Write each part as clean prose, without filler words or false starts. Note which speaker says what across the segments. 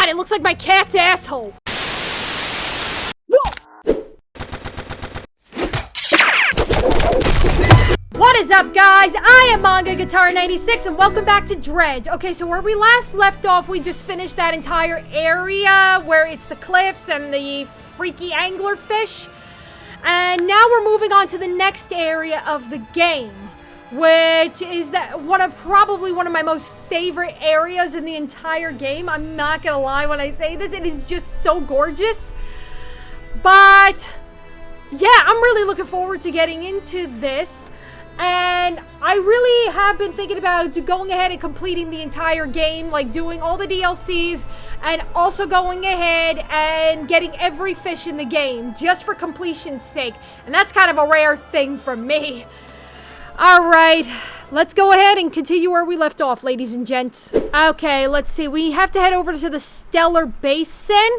Speaker 1: god, it looks like my cat's asshole. What is up, guys? I am mangagcosplay and welcome back to Dredge. Okay, so where we last left off, we just finished that entire area where it's the cliffs and the freaky anglerfish. And now we're moving on to the next area of the game, which is probably one of my most favorite areas in the entire game. I'm not gonna lie when I say this, it is just so gorgeous. But yeah, I'm really looking forward to getting into this. And I really have been thinking about going ahead and completing the entire game, like doing all the DLCs and also going ahead and getting every fish in the game just for completion's sake. And that's kind of a rare thing for me. Alright, let's go ahead and continue where we left off, ladies and gents. Okay, let's see. We have to head over to the Stellar Basin.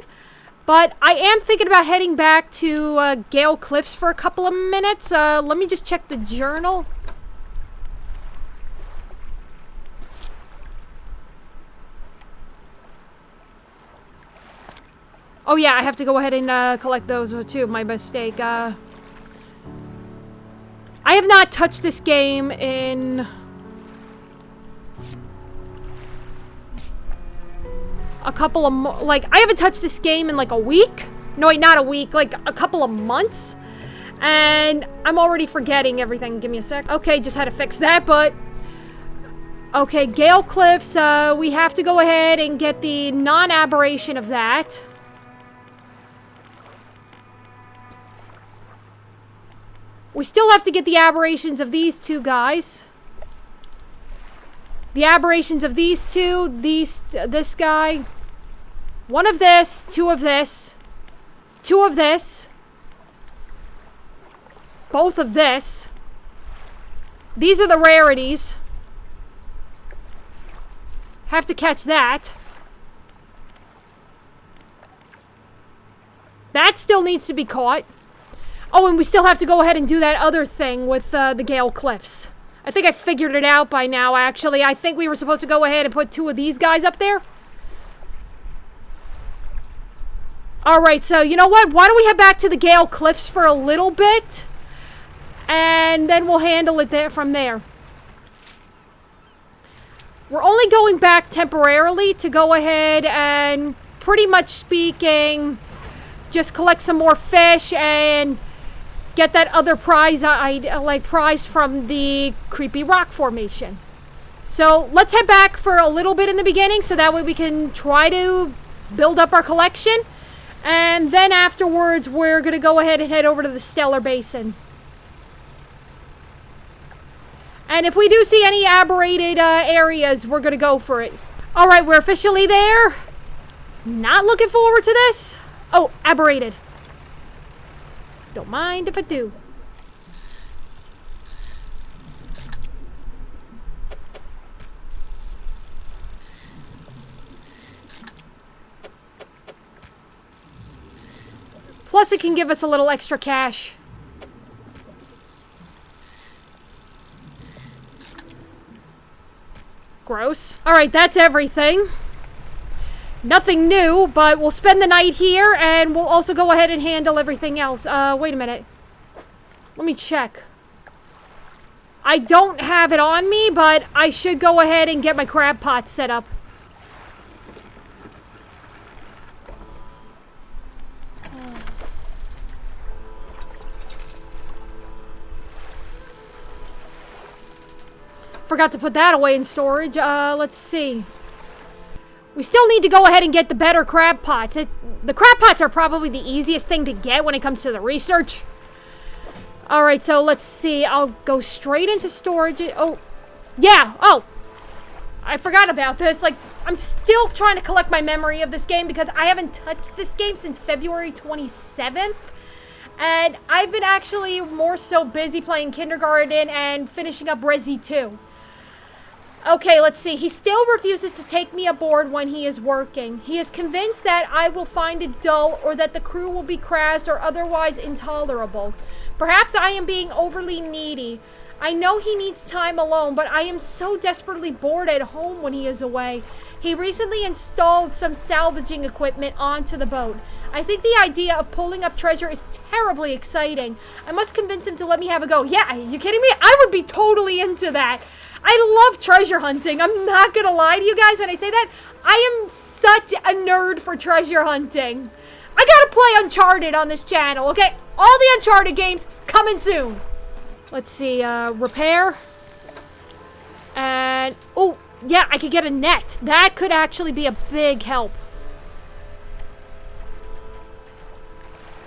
Speaker 1: But I am thinking about heading back to Gale Cliffs for a couple of minutes. Let me just check the journal. Oh yeah, I have to go ahead and collect those too. My mistake. I have not touched this game in a couple of I haven't touched this game in like a week. No, wait, not a week, like a couple of months. And I'm already forgetting everything. Give me a sec. Okay, just had to fix that, but okay, Gale Cliffs, we have to go ahead and get the non-aberration of that. We still have to get the aberrations of these two guys. The aberrations of these two, this guy. One of this, two of this, two of this, both of this. These are the rarities. Have to catch that. That still needs to be caught. Oh, and we still have to go ahead and do that other thing with the Gale Cliffs. I think I figured it out by now, actually. I think we were supposed to go ahead and put two of these guys up there. Alright, so you know what? Why don't we head back to the Gale Cliffs for a little bit? And then we'll handle it there from there. We're only going back temporarily to go ahead and, pretty much speaking, just collect some more fish and get that other prize prize from the creepy rock formation. So let's head back for a little bit in the beginning so that way we can try to build up our collection. And then afterwards, we're going to go ahead and head over to the Stellar Basin. And if we do see any aberrated areas, we're going to go for it. Alright, we're officially there. Not looking forward to this. Oh, aberrated. Don't mind if I do. Plus, it can give us a little extra cash. Gross. Alright, that's everything. Nothing new, but we'll spend the night here, and we'll also go ahead and handle everything else. Wait a minute. Let me check. I don't have it on me, but I should go ahead and get my crab pot set up. Forgot to put that away in storage. Let's see. We still need to go ahead and get the better crab pots. The crab pots are probably the easiest thing to get when it comes to the research. Alright, so let's see. I'll go straight into storage. Oh, yeah. Oh, I forgot about this. Like, I'm still trying to collect my memory of this game because I haven't touched this game since February 27th. And I've been actually more so busy playing Kindergarten and finishing up Resi 2. Okay, let's see. He still refuses to take me aboard when he is working. He is convinced that I will find it dull or that the crew will be crass or otherwise intolerable. Perhaps I am being overly needy. I know he needs time alone, but I am so desperately bored at home when he is away. He recently installed some salvaging equipment onto the boat. I think the idea of pulling up treasure is terribly exciting. I must convince him to let me have a go. Yeah, are you kidding me? I would be totally into that. I love treasure hunting. I'm not gonna lie to you guys when I say that. I am such a nerd for treasure hunting. I gotta play Uncharted on this channel, okay? All the Uncharted games coming soon. Let's see, repair. And, oh, yeah, I could get a net. That could actually be a big help.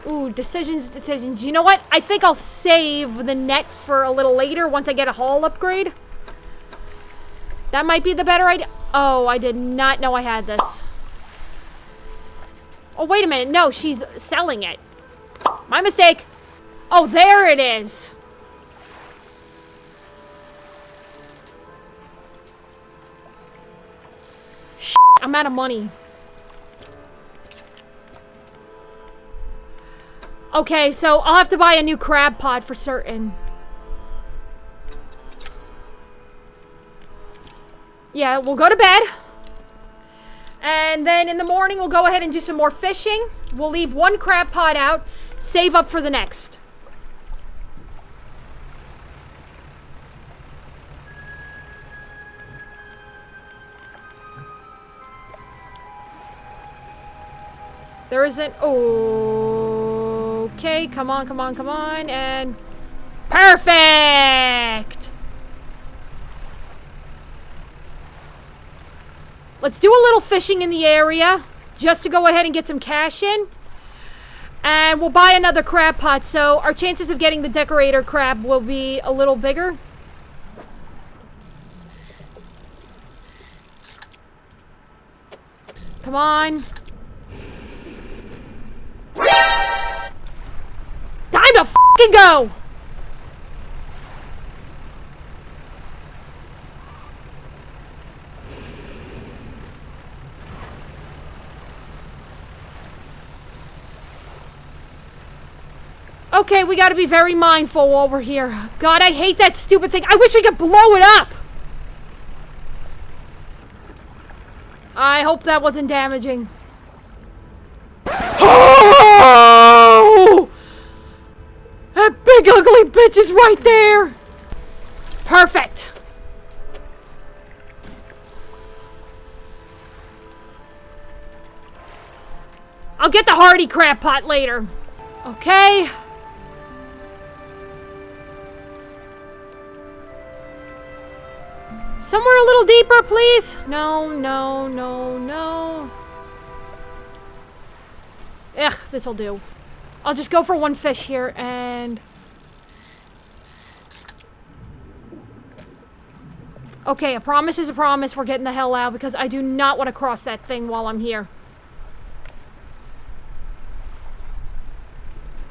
Speaker 1: Ooh, decisions. You know what? I think I'll save the net for a little later once I get a haul upgrade. That might be the better idea. Oh, I did not know I had this. Oh, wait a minute. No, she's selling it. My mistake. Oh, there it is. Shit, I'm out of money. Okay, so I'll have to buy a new crab pot for certain. Yeah, we'll go to bed. And then in the morning, we'll go ahead and do some more fishing. We'll leave one crab pot out, save up for the next. There isn't... Okay, come on, come on, come on, and... Perfect! Let's do a little fishing in the area, just to go ahead and get some cash in. And we'll buy another crab pot, so our chances of getting the decorator crab will be a little bigger. Come on. Time to f***ing go! Okay, we gotta be very mindful while we're here. God, I hate that stupid thing. I wish we could blow it up! I hope that wasn't damaging. Oh! That big ugly bitch is right there! Perfect! I'll get the hardy crab pot later. Okay. Somewhere a little deeper, please. No, no, no, no. Ugh, this'll do. I'll just go for one fish here and... Okay, a promise is a promise. We're getting the hell out because I do not want to cross that thing while I'm here.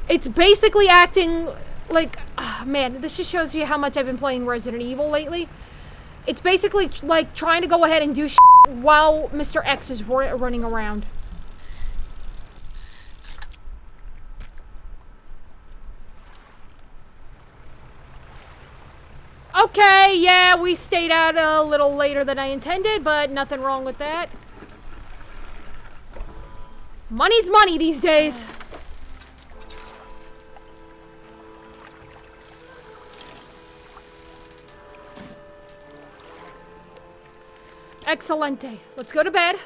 Speaker 1: It's basically acting like... Oh, man, this just shows you how much I've been playing Resident Evil lately. It's basically like trying to go ahead and do shit while Mr. X is running around. Okay, yeah, we stayed out a little later than I intended, but nothing wrong with that. Money's money these days. Excelente. Let's go to bed.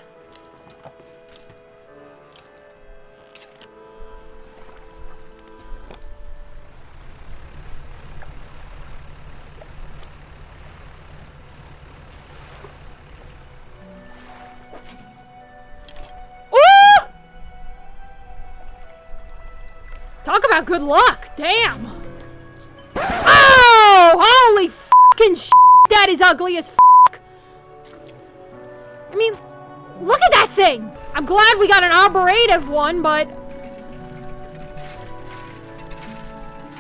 Speaker 1: Ooh! Talk about good luck. Damn. Oh, holy fucking shit. That is ugly as f***. I mean, look at that thing! I'm glad we got an operative one, but...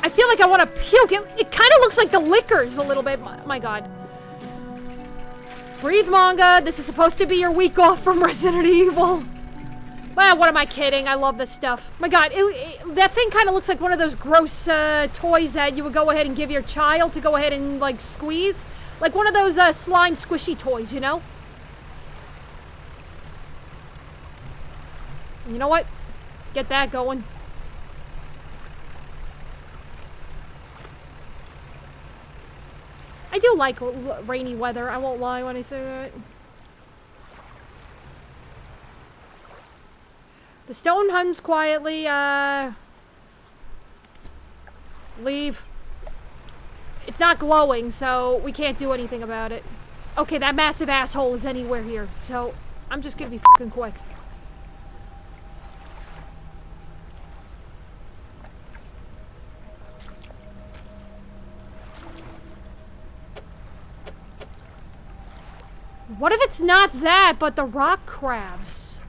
Speaker 1: I feel like I want to puke. It kind of looks like the liquors a little bit. My god. Breathe, manga. This is supposed to be your week off from Resident Evil. Well, what am I kidding? I love this stuff. My god, that thing kind of looks like one of those gross toys that you would go ahead and give your child to go ahead and, like, squeeze. Like one of those slime squishy toys, you know? You know what? Get that going. I do like rainy weather, I won't lie when I say that. The stone hums quietly, leave. It's not glowing, so we can't do anything about it. Okay, that massive asshole is anywhere here, so I'm just gonna be fucking quick. What if it's not that, but the rock crabs?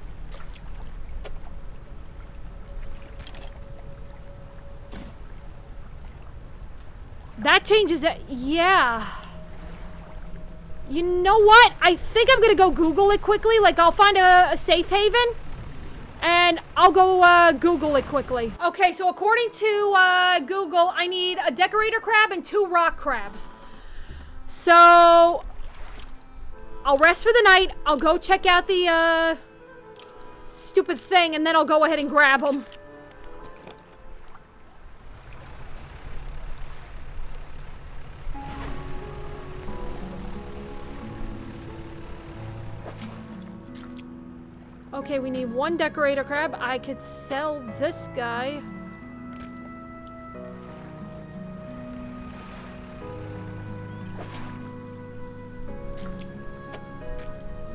Speaker 1: That changes it. Yeah. You know what? I think I'm gonna go Google it quickly. Like, I'll find a safe haven. And I'll go Google it quickly. Okay, so according to Google, I need a decorator crab and 2 rock crabs. So I'll rest for the night. I'll go check out the stupid thing, and then I'll go ahead and grab them. Okay, we need 1 decorator crab. I could sell this guy.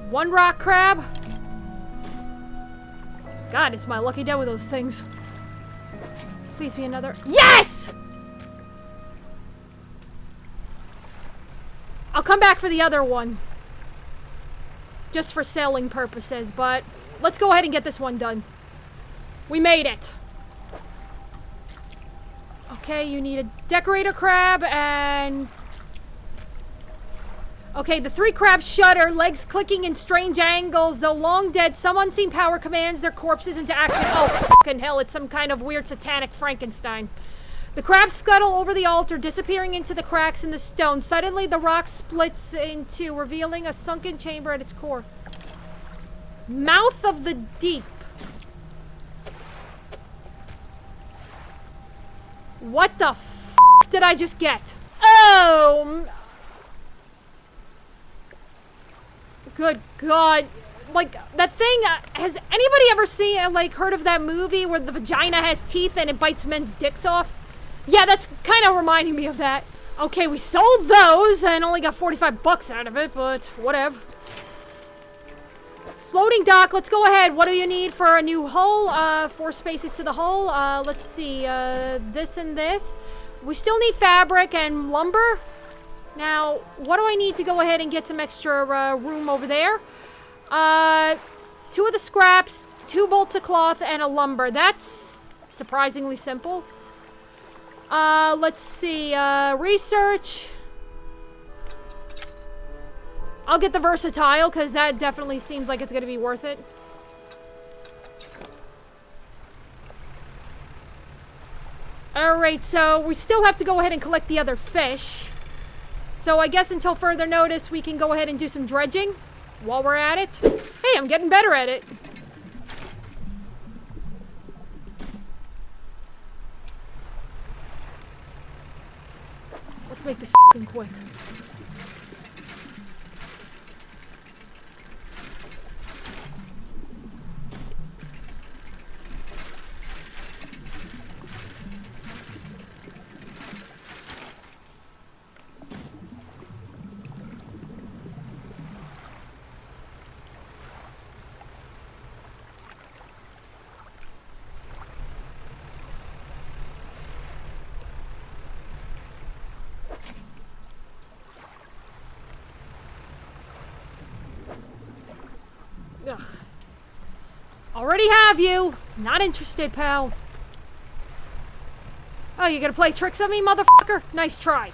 Speaker 1: One rock crab. God, it's my lucky day with those things. Please be another. Yes! I'll come back for the other one. Just for selling purposes, but let's go ahead and get this one done. We made it. Okay, you need a decorator crab and... Okay, the 3 crabs shudder, legs clicking in strange angles. Though long dead, some unseen power commands their corpses into action. Oh, fucking hell, it's some kind of weird satanic Frankenstein. The crabs scuttle over the altar, disappearing into the cracks in the stone. Suddenly, the rock splits in two, revealing a sunken chamber at its core. Mouth of the deep. What the f*** did I just get? Oh! Good God. Like, that thing, has anybody ever seen, like, heard of that movie where the vagina has teeth and it bites men's dicks off? Yeah, that's kind of reminding me of that. Okay, we sold those and only got 45 bucks out of it, but whatever. Floating dock, let's go ahead. What do you need for a new hull? 4 spaces to the hull. Let's see, this and this. We still need fabric and lumber. Now, what do I need to go ahead and get some extra room over there? 2 of the scraps, 2 bolts of cloth, and a lumber. That's surprisingly simple. Let's see, research. I'll get the versatile, because that definitely seems like it's going to be worth it. Alright, so we still have to go ahead and collect the other fish. So I guess until further notice, we can go ahead and do some dredging while we're at it. Hey, I'm getting better at it. Let's make this f***ing quick. Ugh. Already have you. Not interested, pal. Oh, you gonna play tricks on me, motherfucker? Nice try.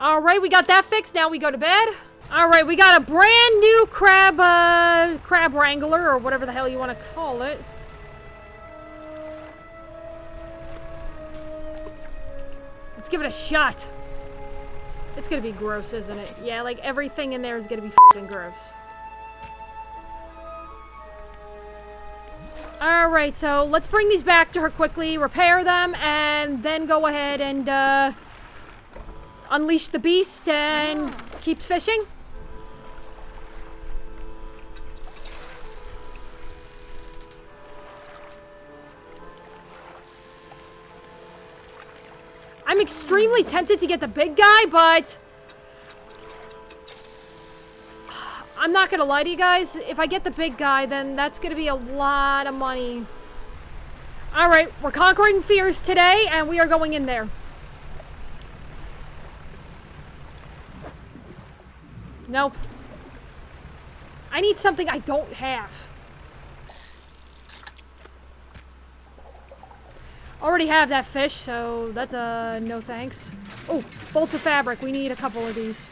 Speaker 1: Alright, we got that fixed. Now we go to bed. Alright, we got a brand new crab wrangler, or whatever the hell you want to call it. Let's give it a shot. It's gonna be gross, isn't it? Yeah, like everything in there is gonna be f***ing gross. Alright, so let's bring these back to her quickly, repair them, and then go ahead and unleash the beast and keep fishing. I'm extremely tempted to get the big guy, but I'm not gonna lie to you guys. If I get the big guy, then that's gonna be a lot of money. Alright, we're conquering fears today, and we are going in there. Nope. I need something I don't have. Already have that fish, so that's no thanks. Oh, bolts of fabric. We need a couple of these.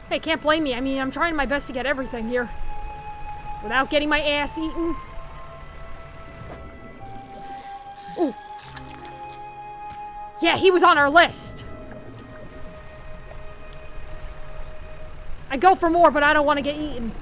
Speaker 1: Hey, can't blame me. I mean, I'm trying my best to get everything here without getting my ass eaten. Ooh. Yeah, he was on our list. I go for more, but I don't want to get eaten.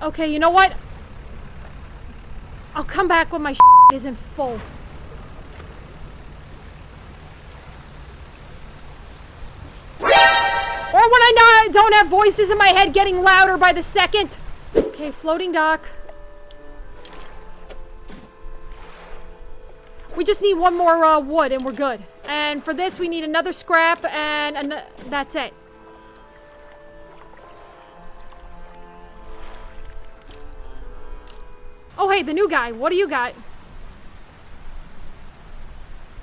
Speaker 1: Okay, you know what? I'll come back when my isn't full. Or when I don't have voices in my head getting louder by the second. Okay, floating dock. We just need one more wood and we're good. And for this, we need another scrap and that's it. Oh, hey, the new guy. What do you got?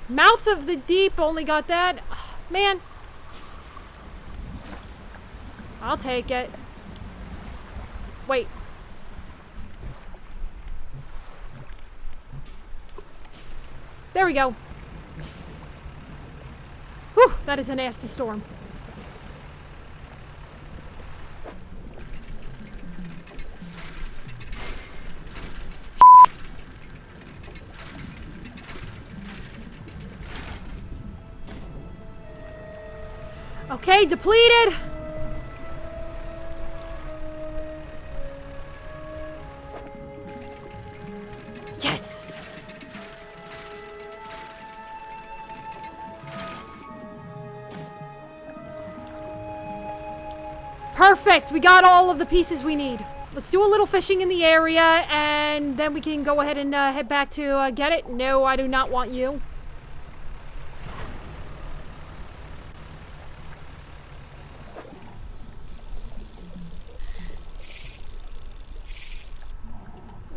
Speaker 1: Mouth of the Deep only got that. Oh, man. I'll take it. Wait. There we go. Whew, that is a nasty storm. Okay, depleted. Yes. Perfect. We got all of the pieces we need. Let's do a little fishing in the area, and then we can go ahead and head back to get it. No, I do not want you.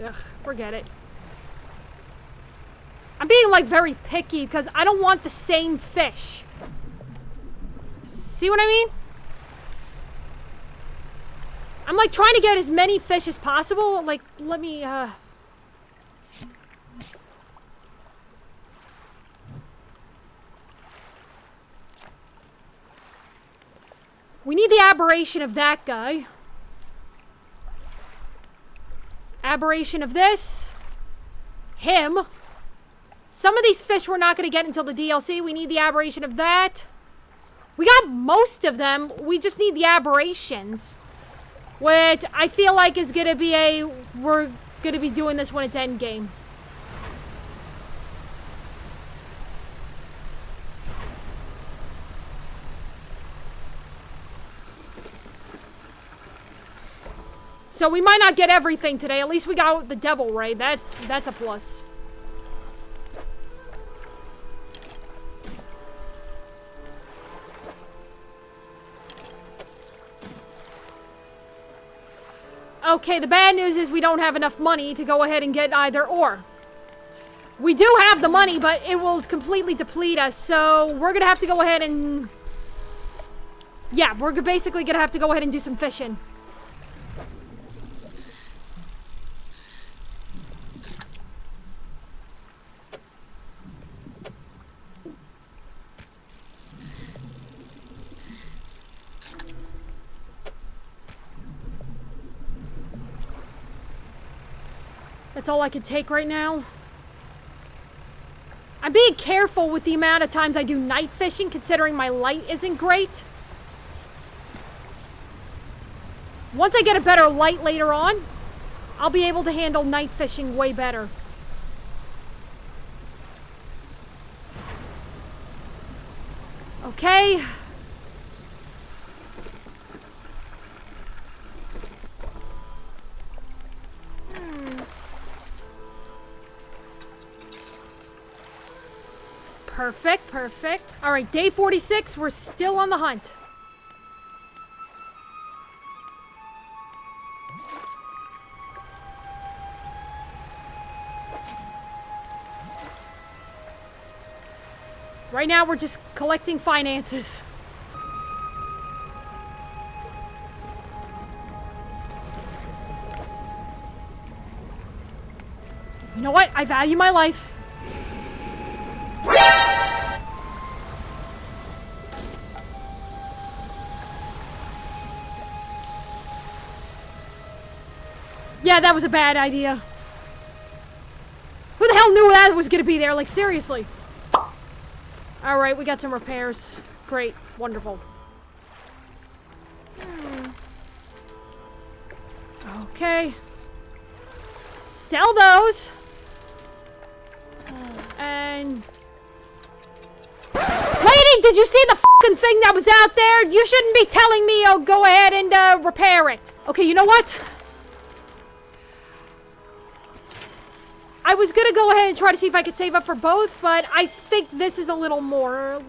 Speaker 1: Ugh, forget it. I'm being, like, very picky because I don't want the same fish. See what I mean? I'm, like, trying to get as many fish as possible. Like, let me, we need the aberration of that guy. Aberration of this. Him. Some of these fish we're not going to get until the DLC. We need the aberration of that. We got most of them. We just need the aberrations. Which I feel like is going to be we're going to be doing this when it's endgame. So we might not get everything today. At least we got the devil ray. That's a plus. Okay, the bad news is we don't have enough money to go ahead and get either or. We do have the money, but it will completely deplete us, so we're gonna have to go ahead and... Yeah, we're basically gonna have to go ahead and do some fishing. That's all I can take right now. I'm being careful with the amount of times I do night fishing, considering my light isn't great. Once I get a better light later on, I'll be able to handle night fishing way better. Okay. Perfect, perfect. All right, day 46, we're still on the hunt. Right now, we're just collecting finances. You know what? I value my life. Yeah, that was a bad idea. Who the hell knew that was gonna be there? Like, seriously. Alright, we got some repairs. Great. Wonderful. Okay. Sell those. And... Lady, did you see the fucking thing that was out there? You shouldn't be telling me, oh, go ahead and repair it. Okay, you know what? I was gonna go ahead and try to see if I could save up for both, but I think this is a little more...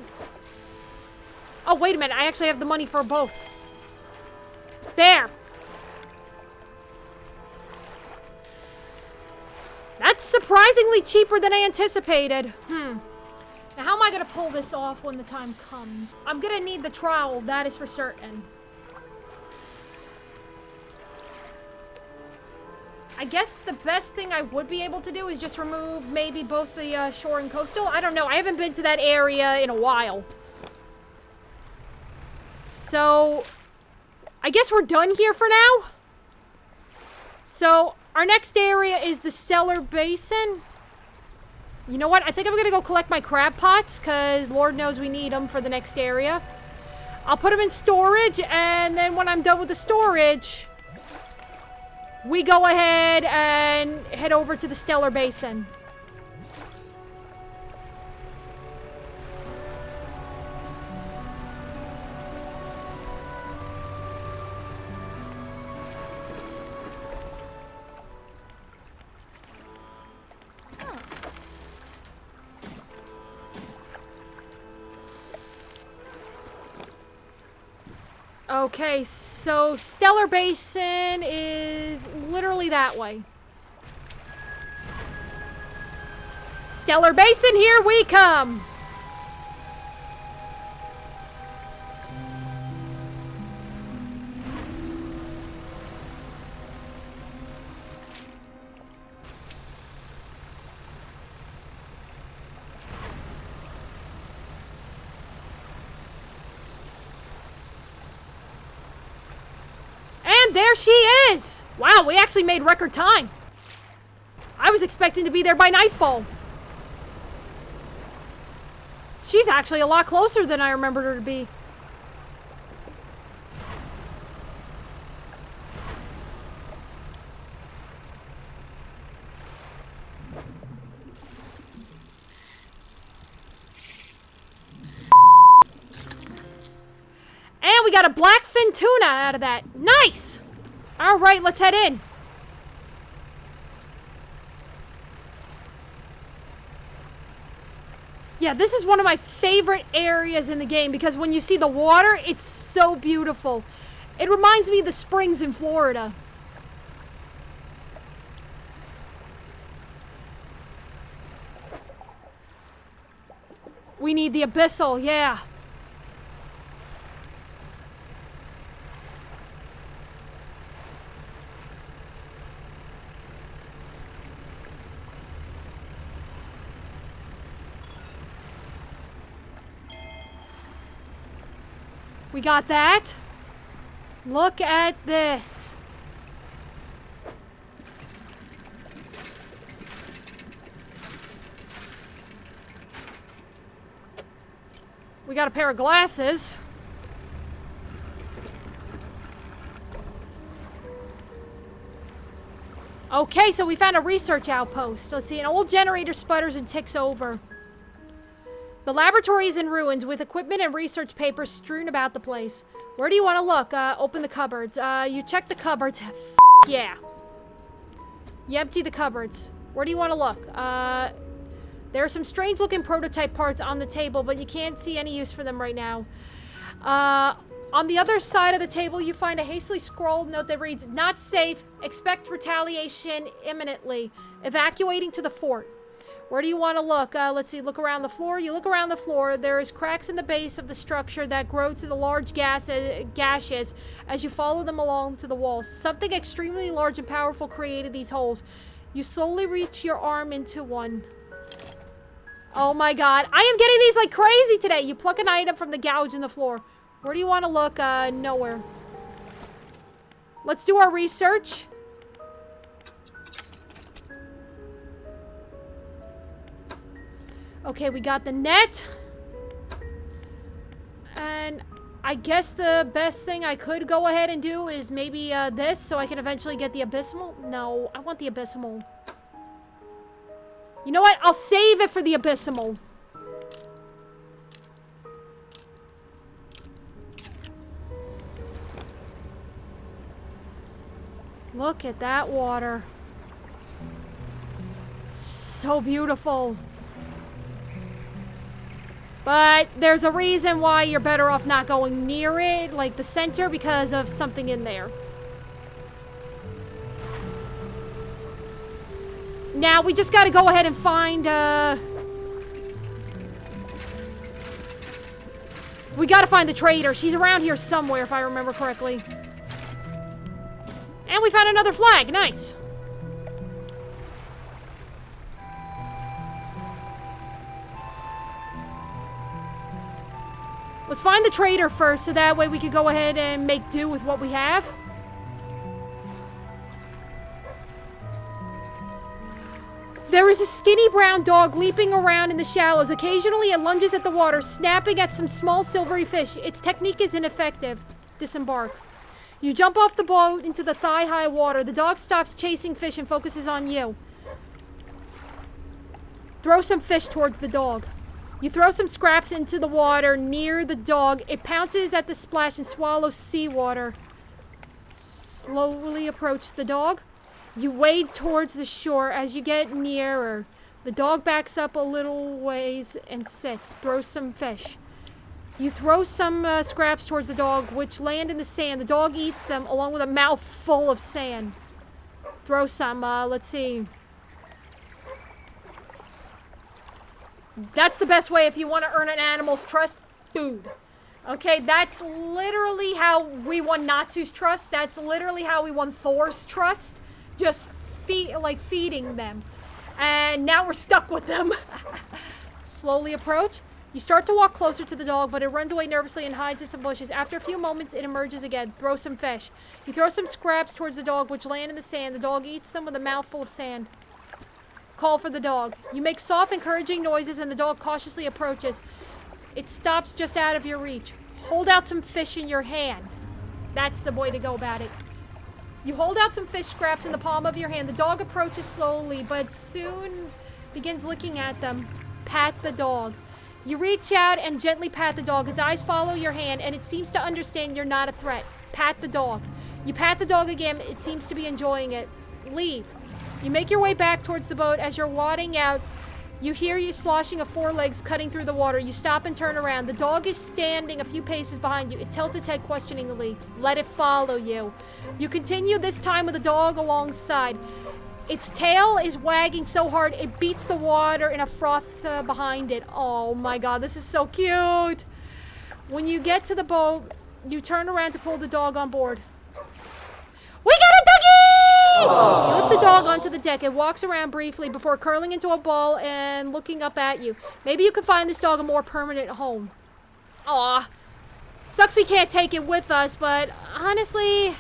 Speaker 1: Oh, wait a minute. I actually have the money for both. There. That's surprisingly cheaper than I anticipated. Now, how am I gonna pull this off when the time comes? I'm gonna need the trowel, that is for certain. I guess the best thing I would be able to do is just remove maybe both the shore and coastal. I don't know. I haven't been to that area in a while. So, I guess we're done here for now. So, our next area is the Stellar Basin. You know what? I think I'm going to go collect my crab pots, because Lord knows we need them for the next area. I'll put them in storage, and then when I'm done with the storage... we go ahead and head over to the Stellar Basin. Okay, so Stellar Basin is literally that way. Stellar Basin, here we come! There she is! Wow, we actually made record time. I was expecting to be there by nightfall. She's actually a lot closer than I remembered her to be. And we got a blackfin tuna out of that. Nice! All right, let's head in. Yeah, this is one of my favorite areas in the game because when you see the water, it's so beautiful. It reminds me of the springs in Florida. We need the abyssal, yeah. We got that. Look at this. We got a pair of glasses. Okay, so we found a research outpost. Let's see, an old generator sputters and ticks over. The laboratory is in ruins with equipment and research papers strewn about the place. Where do you want to look? Open the cupboards. You check the cupboards. Yeah. You empty the cupboards. Where do you want to look? There are some strange-looking prototype parts on the table, but you can't see any use for them right now. On the other side of the table, you find a hastily scrawled note that reads, "Not safe. Expect retaliation imminently. Evacuating to the fort." Where do you want to look? Let's see. Look around the floor. You look around the floor. There is cracks in the base of the structure that grow to the large gashes as you follow them along to the walls. Something extremely large and powerful created these holes. You slowly reach your arm into one. Oh my god. I am getting these like crazy today. You pluck an item from the gouge in the floor. Where do you want to look? Nowhere. Let's do our research. Okay, we got the net. And I guess the best thing I could go ahead and do is maybe this so I can eventually get the abysmal. No, I want the abysmal. You know what? I'll save it for the abysmal. Look at that water. So beautiful. But there's a reason why you're better off not going near it, like the center, because of something in there. Now, we just gotta go ahead and find, we gotta find the trader. She's around here somewhere, if I remember correctly. And we found another flag. Nice. Let's find the trader first, so that way we could go ahead and make do with what we have. There is a skinny brown dog leaping around in the shallows. Occasionally it lunges at the water, snapping at some small silvery fish. Its technique is ineffective. Disembark. You jump off the boat into the thigh-high water. The dog stops chasing fish and focuses on you. Throw some fish towards the dog. You throw some scraps into the water near the dog. It pounces at the splash and swallows seawater. Slowly approach the dog. You wade towards the shore. As you get nearer, the dog backs up a little ways and sits. Throw some fish. You throw some scraps towards the dog, which land in the sand. The dog eats them along with a mouth full of sand. Throw some, let's see. That's the best way if you want to earn an animal's trust. Food. Okay, that's literally how we won Natsu's trust. That's literally how we won Thor's trust. Just feeding them. And now we're stuck with them. Slowly approach. You start to walk closer to the dog, but it runs away nervously and hides in some bushes. After a few moments, it emerges again. Throw some fish. You throw some scraps towards the dog, which land in the sand. The dog eats them with a mouthful of sand. Call for the dog. You make soft, encouraging noises, and the dog cautiously approaches. It stops just out of your reach. Hold out some fish in your hand. That's the way to go about it. You hold out some fish scraps in the palm of your hand. The dog approaches slowly, but soon begins looking at them. Pat the dog. You reach out and gently pat the dog. Its eyes follow your hand, and it seems to understand you're not a threat. Pat the dog. You pat the dog again. It seems to be enjoying it. Leave. You make your way back towards the boat. As you're wading out, you hear you sloshing of forelegs cutting through the water. You stop and turn around. The dog is standing a few paces behind you. It tilts its head questioningly. Let it follow you. You continue this time with the dog alongside. Its tail is wagging so hard it beats the water in a froth behind it. Oh my god, this is so cute. When you get to the boat, you turn around to pull the dog on board. We got a doggy! Aww. You lift the dog onto the deck. It walks around briefly before curling into a ball and looking up at you. Maybe you can find this dog a more permanent home. Aw. Sucks we can't take it with us, but honestly,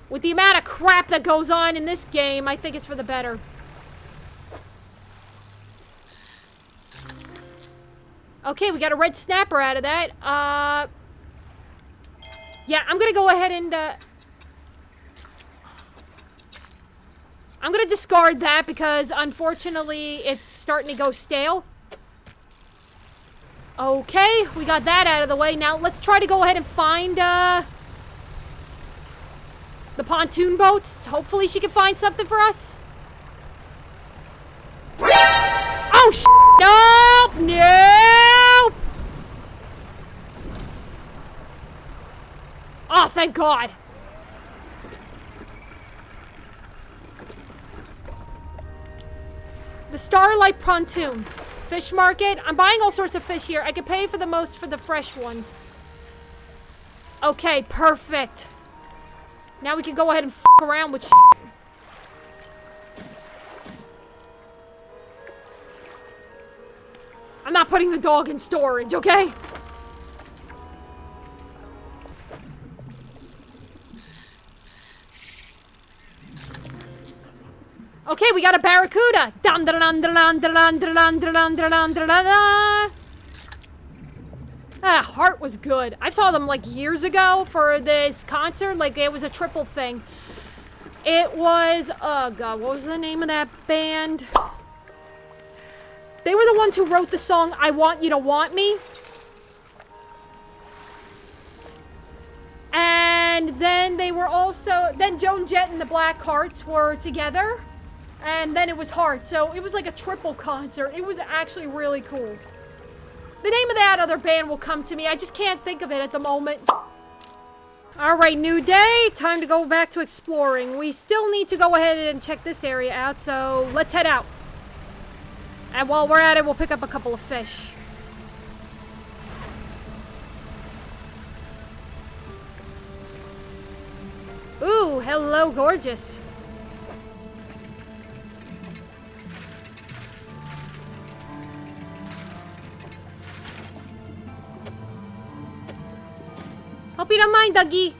Speaker 1: with the amount of crap that goes on in this game, I think it's for the better. Okay, we got a red snapper out of that. Yeah, I'm gonna go ahead and, I'm gonna discard that because, unfortunately, it's starting to go stale. Okay, we got that out of the way. Now, let's try to go ahead and find, the pontoon boats. Hopefully she can find something for us. Oh, nope, nope. Oh, thank God. The Starlight Pontoon. Fish market. I'm buying all sorts of fish here. I can pay for the most for the fresh ones. Okay, perfect. Now we can go ahead and f around with I'm not putting the dog in storage, okay? Okay, we got a barracuda. Heart was good. I saw them like years ago for this concert. Like it was a triple thing. It was, oh god, what was the name of that band? They were the ones who wrote the song I Want You to Want Me. And then they were also, then Joan Jett and the Black Hearts were together. And then it was Heart. So it was like a triple concert. It was actually really cool. The name of that other band will come to me. I just can't think of it at the moment. Alright, new day. Time to go back to exploring. We still need to go ahead and check this area out, so let's head out. And while we're at it, we'll pick up a couple of fish. Ooh, hello, gorgeous. Hope you don't mind, Dougie.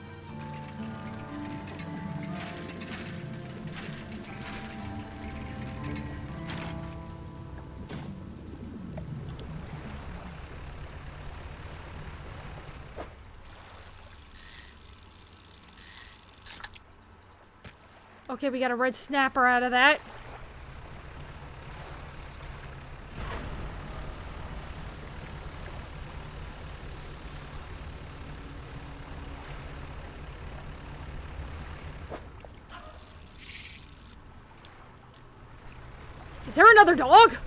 Speaker 1: Okay, we got a red snapper out of that. Is there another dog?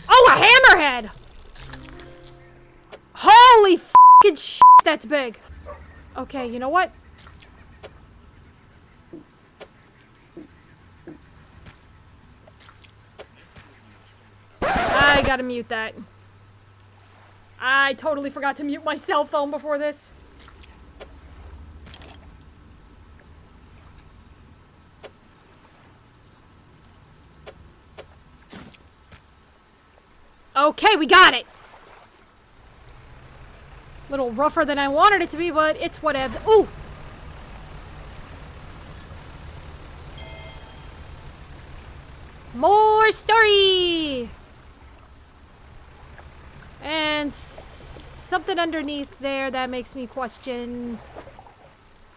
Speaker 1: Oh, a hammerhead! Holy fucking shit, that's big. Okay, you know what? I gotta mute that. I totally forgot to mute my cell phone before this. Okay, we got it! Little rougher than I wanted it to be, but it's whatevs. Ooh! More story! And something underneath there that makes me question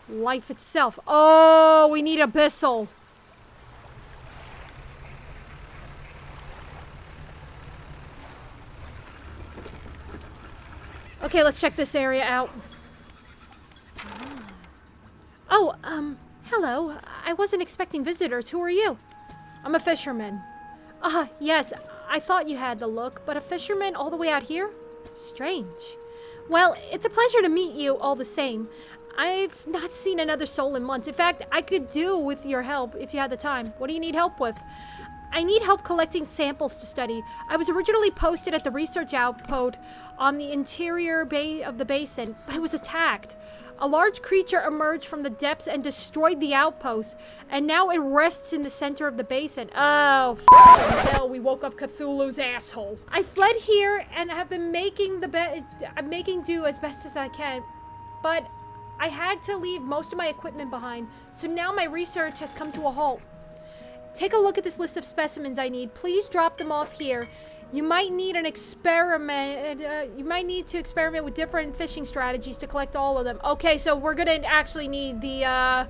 Speaker 1: life itself. Oh, we need abyssal. Okay, let's check this area out. Oh, hello. I wasn't expecting visitors. Who are you? I'm a fisherman. Yes. I thought you had the look, but a fisherman all the way out here? Strange. Well, it's a pleasure to meet you all the same. I've not seen another soul in months. In fact, I could do with your help if you had the time. What do you need help with? I need help collecting samples to study. I was originally posted at the research outpost on the interior bay of the basin, but I was attacked. A large creature emerged from the depths and destroyed the outpost, and now it rests in the center of the basin. Oh, hell, we woke up Cthulhu's asshole. I fled here and have been making I'm making do as best as I can, but I had to leave most of my equipment behind, so now my research has come to a halt. Take a look at this list of specimens I need. Please drop them off here. You might need an experiment. You might need to experiment with different fishing strategies to collect all of them. Okay, so we're gonna actually need the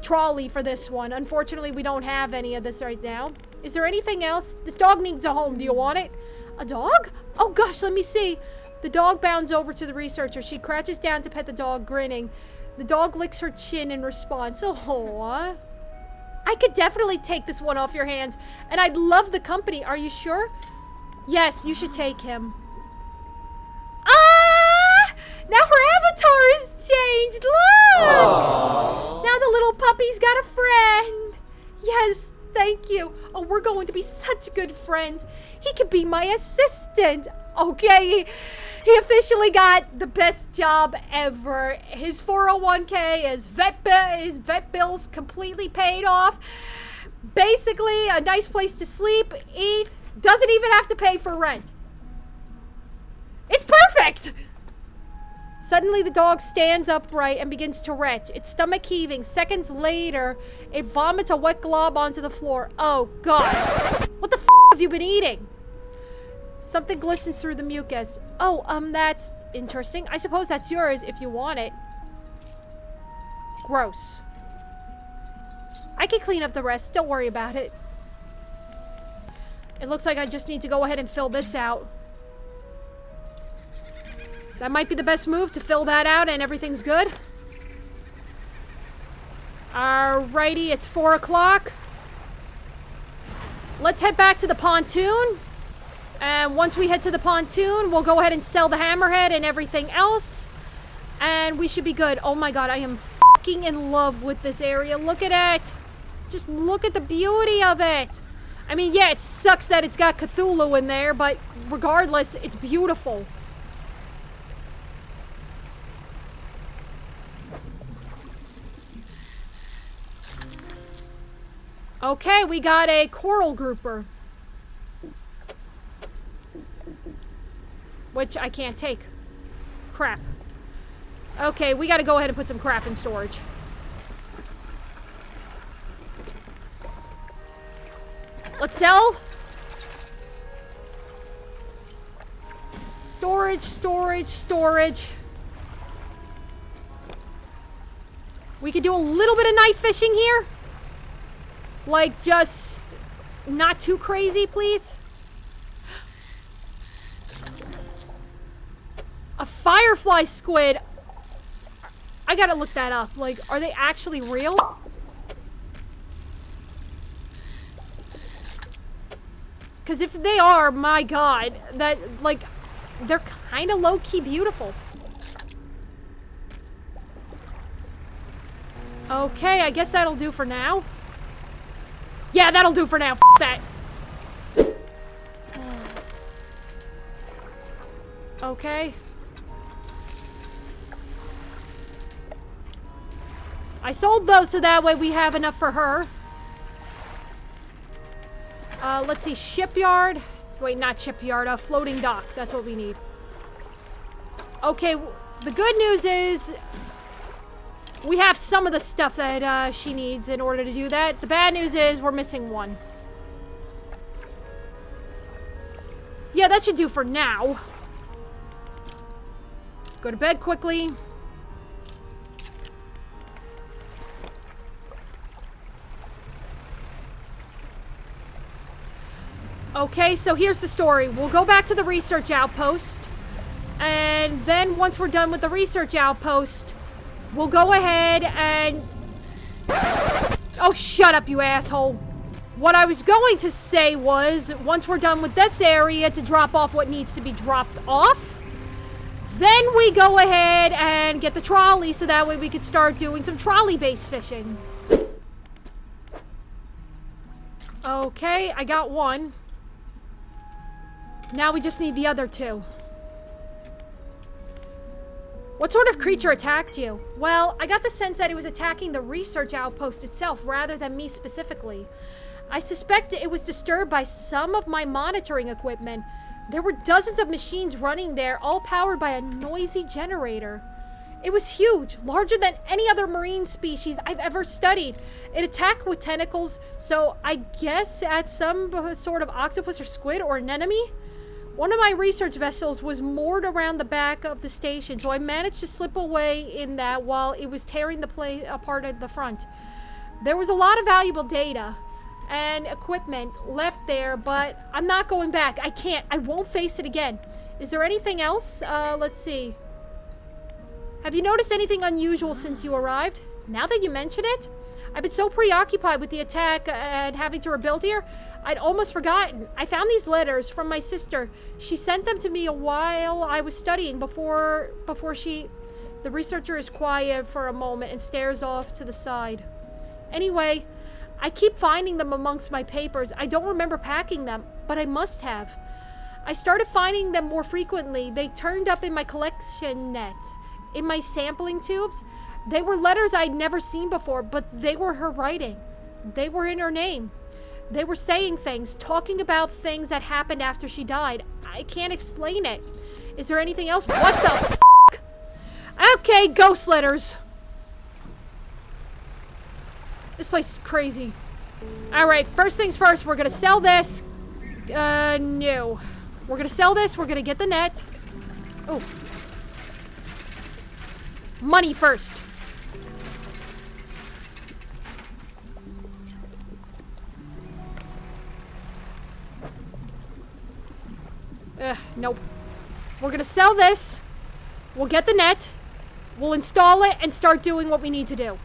Speaker 1: trolley for this one. Unfortunately, we don't have any of this right now. Is there anything else? This dog needs a home. Do you want it? A dog? Oh gosh, let me see. The dog bounds over to the researcher. She crouches down to pet the dog, grinning. The dog licks her chin in response. Oh. I could definitely take this one off your hands, and I'd love the company. Are you sure? Yes, you should take him. Ah! Now her avatar is changed. Look! Aww. Now the little puppy's got a friend. Yes, thank you. Oh, we're going to be such good friends. He could be my assistant. Okay, he officially got the best job ever. His 401k, his vet bills completely paid off. Basically, a nice place to sleep, eat, doesn't even have to pay for rent. It's perfect! Suddenly, the dog stands upright and begins to retch, its stomach heaving. Seconds later, it vomits a wet glob onto the floor. Oh, God. What the f*** have you been eating? Something glistens through the mucus. Oh, that's interesting. I suppose that's yours if you want it. Gross. I can clean up the rest. Don't worry about it. It looks like I just need to go ahead and fill this out. That might be the best move, to fill that out and everything's good. Alrighty, it's 4 o'clock. Let's head back to the pontoon. And once we head to the pontoon, we'll go ahead and sell the hammerhead and everything else. And we should be good. Oh my God, I am fucking in love with this area. Look at it. Just look at the beauty of it. I mean, yeah, it sucks that it's got Cthulhu in there, but regardless, it's beautiful. Okay, we got a coral grouper. Which I can't take. Crap. Okay, we gotta go ahead and put some crap in storage. Let's sell. Storage, storage, storage. We could do a little bit of night fishing here. Like, just not too crazy, please. A firefly squid. I gotta look that up. Like, are they actually real? Because if they are, my God, that, like, they're kind of low-key beautiful. Okay, I guess that'll do for now. Yeah, that'll do for now. F that. Okay. I sold those so that way we have enough for her. Let's see, shipyard. Wait, not shipyard, a floating dock. That's what we need. Okay, the good news is we have some of the stuff that she needs in order to do that. The bad news is we're missing one. Yeah, that should do for now. Go to bed quickly. Okay, so here's the story. We'll go back to the research outpost. And then once we're done with the research outpost, we'll go ahead and... Oh, shut up, you asshole. What I was going to say was, once we're done with this area to drop off what needs to be dropped off, then we go ahead and get the trolley so that way we could start doing some trolley-based fishing. Okay, I got one. Now we just need the other two. What sort of creature attacked you? Well, I got the sense that it was attacking the research outpost itself rather than me specifically. I suspect it was disturbed by some of my monitoring equipment. There were dozens of machines running there, all powered by a noisy generator. It was huge, larger than any other marine species I've ever studied. It attacked with tentacles, so I guess at some sort of octopus or squid or anemone? One of my research vessels was moored around the back of the station, so I managed to slip away in that while it was tearing the place apart at the front. There was a lot of valuable data and equipment left there, but I'm not going back. I can't. I won't face it again. Is there anything else? Let's see. Have you noticed anything unusual since you arrived? Now that you mention it, I've been so preoccupied with the attack and having to rebuild here, I'd almost forgotten. I found these letters from my sister. She sent them to me while I was studying before she... The researcher is quiet for a moment and stares off to the side. Anyway, I keep finding them amongst my papers. I don't remember packing them, but I must have. I started finding them more frequently. They turned up in my collection nets, in my sampling tubes. They were letters I'd never seen before, but they were her writing. They were in her name. They were saying things, talking about things that happened after she died. I can't explain it. Is there anything else? What the f***? Okay, ghost letters. This place is crazy. Alright, first things first, we're gonna sell this. No. We're gonna sell this, we're gonna get the net. Oh. Money first. Nope. We're gonna sell this. We'll get the net. We'll install it and start doing what we need to do.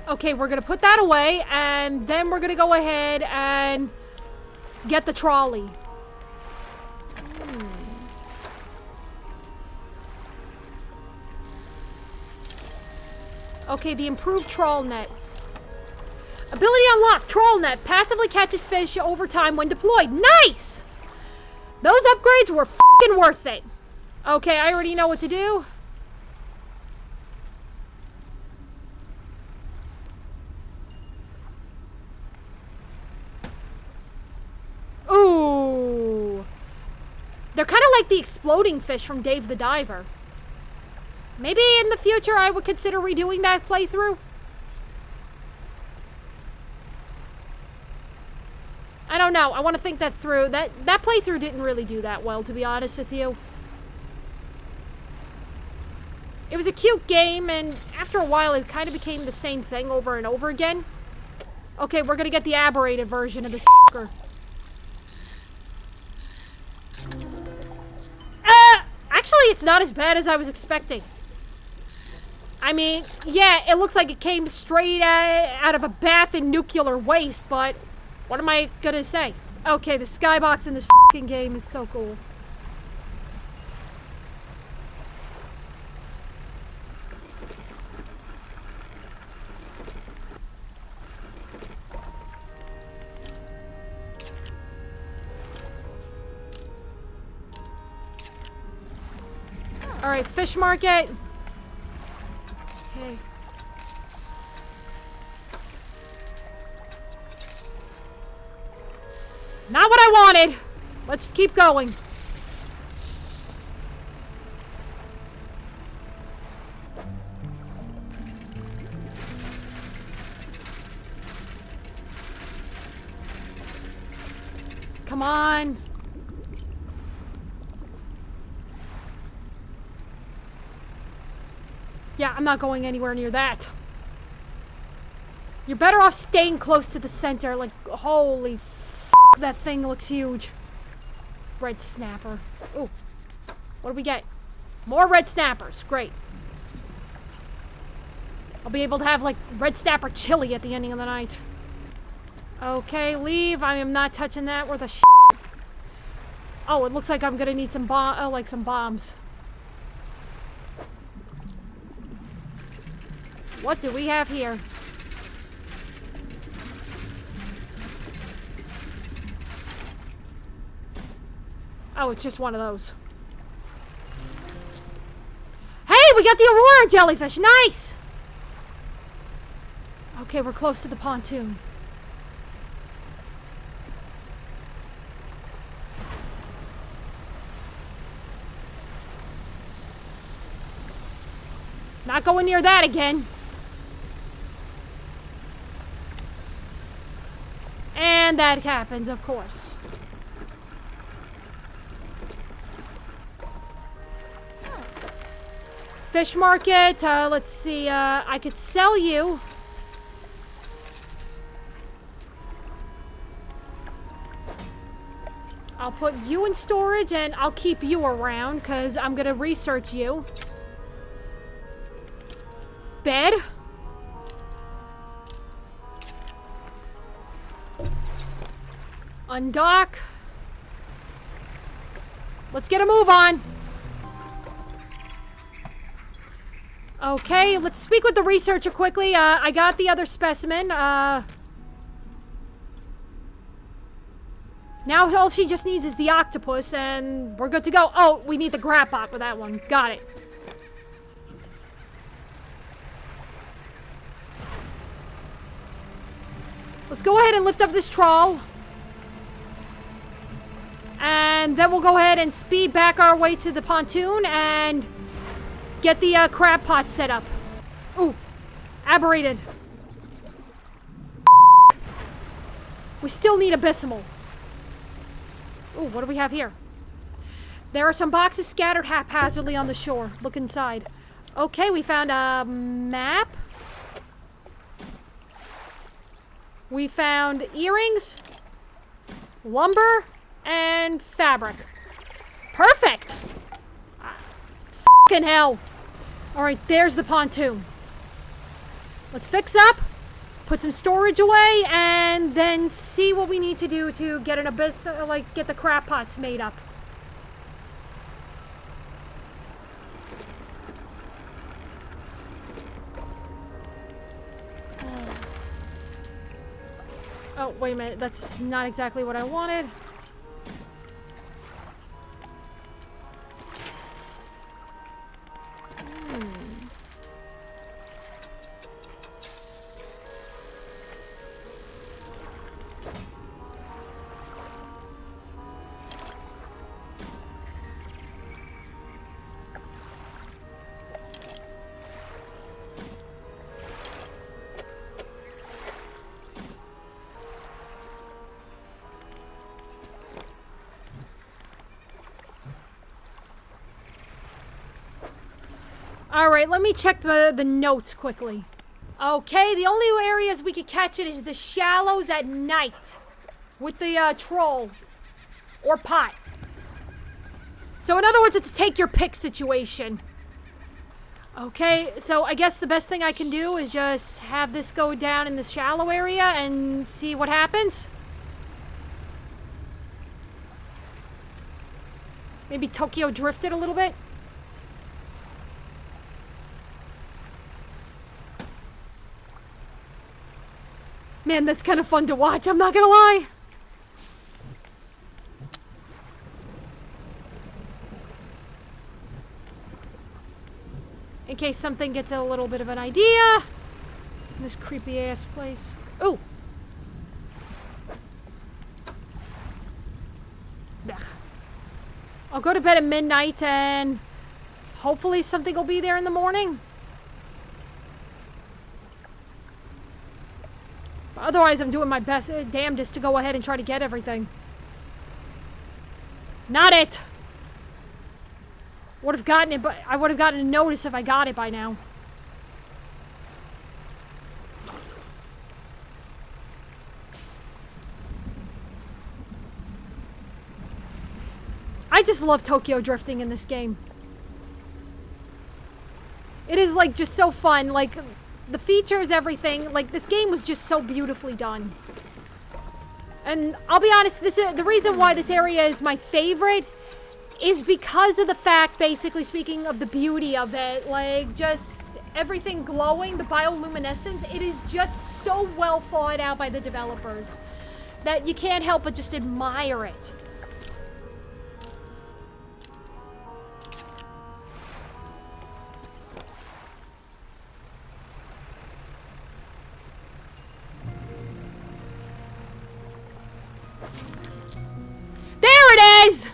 Speaker 1: Okay, we're gonna put that away, and then we're gonna go ahead and get the trolley. Okay, the improved trawl net. Ability unlocked. Trawl net. Passively catches fish over time when deployed. Nice! Those upgrades were f***ing worth it. Okay, I already know what to do. Ooh. They're kind of like the exploding fish from Dave the Diver. Maybe in the future I would consider redoing that playthrough. I don't know. I want to think that through. That playthrough didn't really do that well, to be honest with you. It was a cute game, and after a while it kind of became the same thing over and over again. Okay, we're gonna get the aberrated version of this f***er. Actually, it's not as bad as I was expecting. I mean, yeah, it looks like it came straight out of a bath in nuclear waste, but what am I gonna say? Okay, the skybox in this f***ing game is so cool. Alright, fish market. Okay. Not what I wanted. Let's keep going. Come on. Yeah, I'm not going anywhere near that. You're better off staying close to the center. Like, holy f***, that thing looks huge. Red snapper. Ooh. What do we get? More red snappers. Great. I'll be able to have, like, red snapper chili at the ending of the night. Okay, leave. I am not touching that worth a shit. Oh, it looks like I'm gonna need some some bombs. What do we have here? Oh, it's just one of those. Hey, we got the Aurora jellyfish. Nice! Okay, we're close to the pontoon. Not going near that again. And that happens, of course. Fish market. Let's see. I could sell you. I'll put you in storage and I'll keep you around because I'm going to research you. Bed. Undock. Let's get a move on. Okay, let's speak with the researcher quickly. I got the other specimen. Now all she just needs is the octopus and we're good to go. Oh, we need the grab pot for that one. Got it. Let's go ahead and lift up this trawl. And then we'll go ahead and speed back our way to the pontoon and get the crab pot set up. Ooh, aberrated. We still need abysmal. Ooh, what do we have here? There are some boxes scattered haphazardly on the shore. Look inside. Okay, we found a map. We found earrings, lumber, and fabric. Perfect! Fucking hell. Alright, there's the pontoon. Let's fix up, put some storage away, and then see what we need to do to get an abyss, get the crab pots made up. Oh, wait a minute. That's not exactly what I wanted. Alright, let me check the notes quickly. Okay, the only areas we could catch it is the shallows at night. With the troll. Or pot. So in other words, it's a take your pick situation. Okay, so I guess the best thing I can do is just have this go down in the shallow area and see what happens. Maybe Tokyo drifted a little bit. Man, that's kind of fun to watch, I'm not gonna lie. In case something gets a little bit of an idea. This creepy ass place. Ooh. Ugh. I'll go to bed at midnight and hopefully something will be there in the morning. Otherwise, I'm doing my best, damnedest to go ahead and try to get everything. Not it! Would have gotten it, but I would have gotten a notice if I got it by now. I just love Tokyo drifting in this game. It is like just so fun. Like the features, everything. Like this game was just so beautifully done. And I'll be honest, the reason why this area is my favorite is because of the fact, basically speaking, of the beauty of it. Like just everything glowing, the bioluminescence. It is just so well thought out by the developers that you can't help but just admire it. There it is!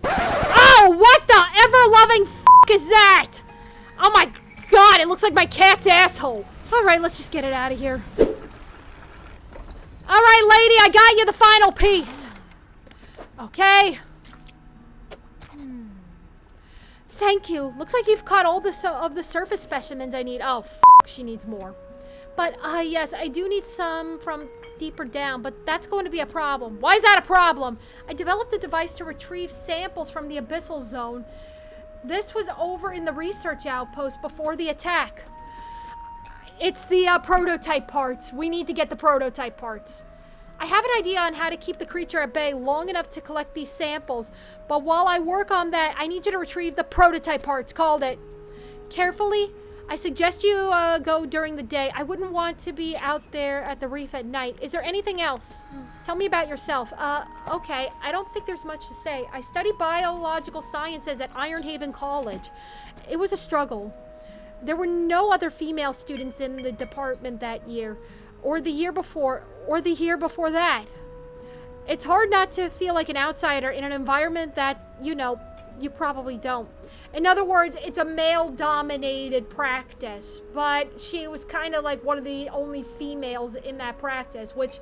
Speaker 1: Oh, what the ever-loving f*** is that? Oh my god, it looks like my cat's asshole. Alright, let's just get it out of here. Alright, lady, I got you the final piece. Okay. Thank you. Looks like you've caught all of the surface specimens I need. Oh, f***, she needs more. But, yes, I do need some from deeper down, but that's going to be a problem. Why is that a problem? I developed a device to retrieve samples from the abyssal zone. This was over in the research outpost before the attack. It's the prototype parts. We need to get the prototype parts. I have an idea on how to keep the creature at bay long enough to collect these samples, but while I work on that, I need you to retrieve the prototype parts. Called it. Carefully, I suggest you go during the day. I wouldn't want to be out there at the reef at night. Is there anything else? Tell me about yourself. Okay, I don't think there's much to say. I studied biological sciences at Ironhaven College. It was a struggle. There were no other female students in the department that year, or the year before, or the year before that. It's hard not to feel like an outsider in an environment that, you know, you probably don't. In other words, it's a male-dominated practice, but she was kind of like one of the only females in that practice, which,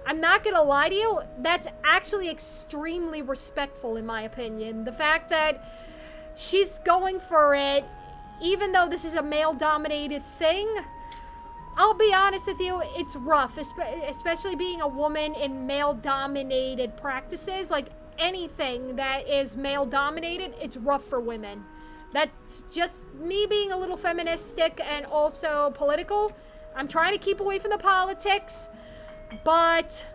Speaker 1: I'm not gonna lie to you, that's actually extremely respectful in my opinion. The fact that she's going for it, even though this is a male-dominated thing, I'll be honest with you, it's rough, especially being a woman in male-dominated practices. Like, anything that is male-dominated, it's rough for women. That's just me being a little feministic and also political. I'm trying to keep away from the politics, but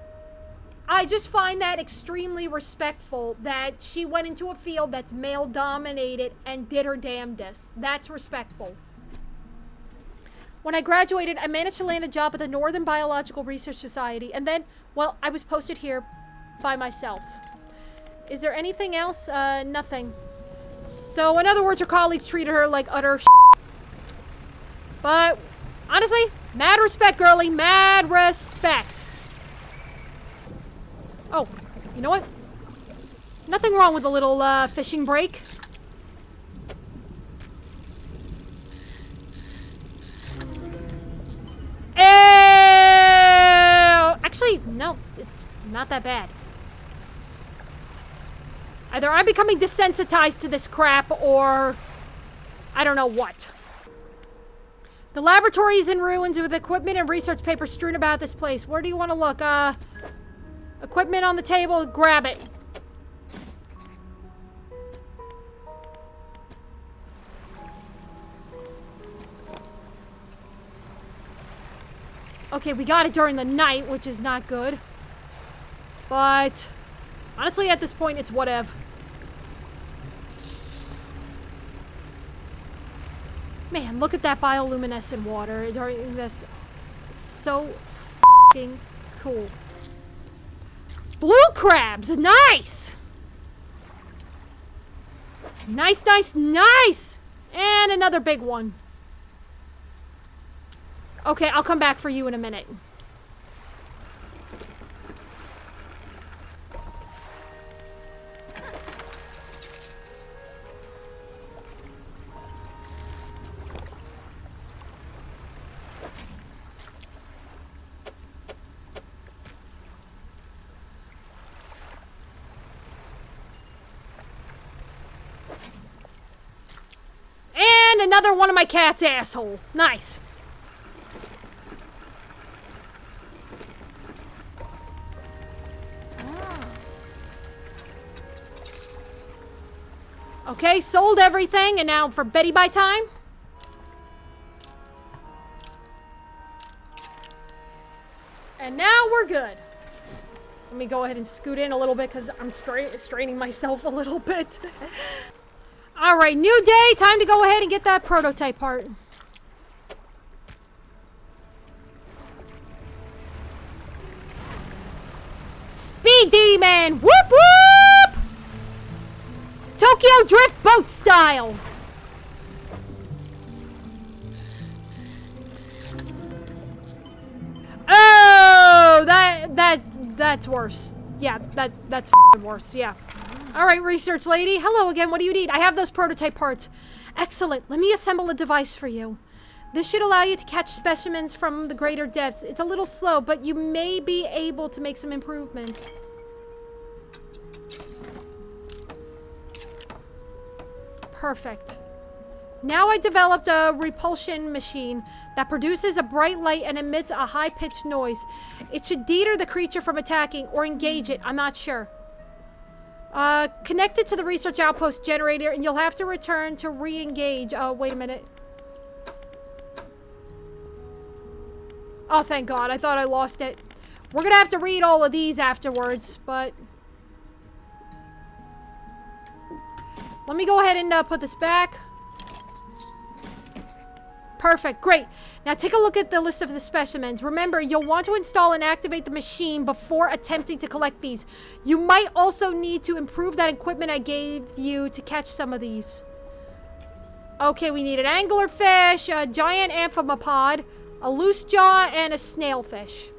Speaker 1: I just find that extremely respectful that she went into a field that's male-dominated and did her damnedest. That's respectful. When I graduated, I managed to land a job at the Northern Biological Research Society, and then, well, I was posted here by myself. Is there anything else? Nothing. So, in other words, her colleagues treated her like utter shit. But, honestly, mad respect, girlie. Mad respect. Oh, you know what? Nothing wrong with a little, fishing break. Actually, no, it's not that bad. Either I'm becoming desensitized to this crap, or I don't know what. The laboratory is in ruins with equipment and research papers strewn about this place. Where do you want to look? Equipment on the table, grab it. Okay, we got it during the night, which is not good. But honestly, at this point, it's whatever. Man, look at that bioluminescent water during this. So f***ing cool. Blue crabs! Nice! Nice, nice, nice! And another big one. Okay, I'll come back for you in a minute. another one of my cat's asshole. Nice. Okay, sold everything, and now for Betty Bye time. And now we're good. Let me go ahead and scoot in a little bit because I'm straining myself a little bit. All right, new day. Time to go ahead and get that prototype part. Speed Demon! Whoop whoop! Tokyo Drift boat style. Oh, that's worse. Yeah, that's f***ing worse. Yeah. All right, research lady. Hello again. What do you need? I have those prototype parts. Excellent. Let me assemble a device for you. This should allow you to catch specimens from the greater depths. It's a little slow, but you may be able to make some improvements. Perfect. Now I developed a repulsion machine that produces a bright light and emits a high-pitched noise. It should deter the creature from attacking or engage it. I'm not sure. Connect it to the research outpost generator and you'll have to return to re-engage. Oh, wait a minute. Oh, thank God. I thought I lost it. We're gonna have to read all of these afterwards, but... Let me go ahead and put this back. Perfect, great. Now take a look at the list of the specimens. Remember, you'll want to install and activate the machine before attempting to collect these. You might also need to improve that equipment I gave you to catch some of these. Okay, we need an anglerfish, a giant amphipod, a loose jaw, and a snailfish.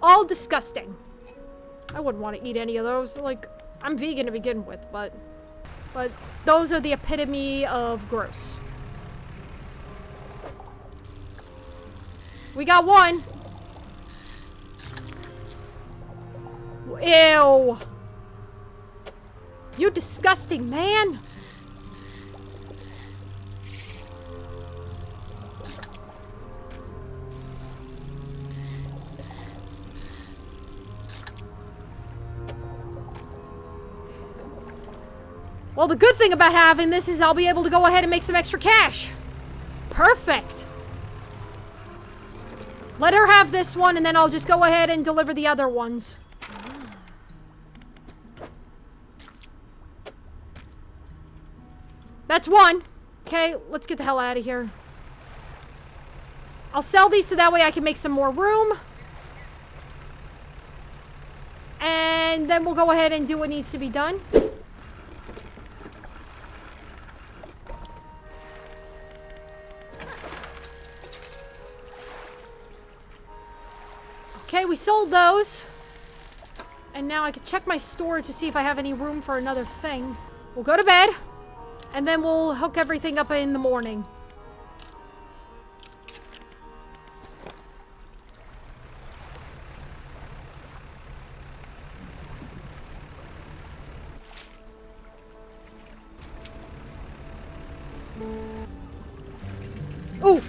Speaker 1: All disgusting. I wouldn't want to eat any of those. Like, I'm vegan to begin with, but those are the epitome of gross. We got one. Ew. You disgusting man. Well, the good thing about having this is I'll be able to go ahead and make some extra cash. Perfect. Let her have this one, and then I'll just go ahead and deliver the other ones. That's one. Okay, let's get the hell out of here. I'll sell these so that way I can make some more room. And then we'll go ahead and do what needs to be done. Okay, we sold those. And now I can check my storage to see if I have any room for another thing. We'll go to bed. And then we'll hook everything up in the morning. Ooh!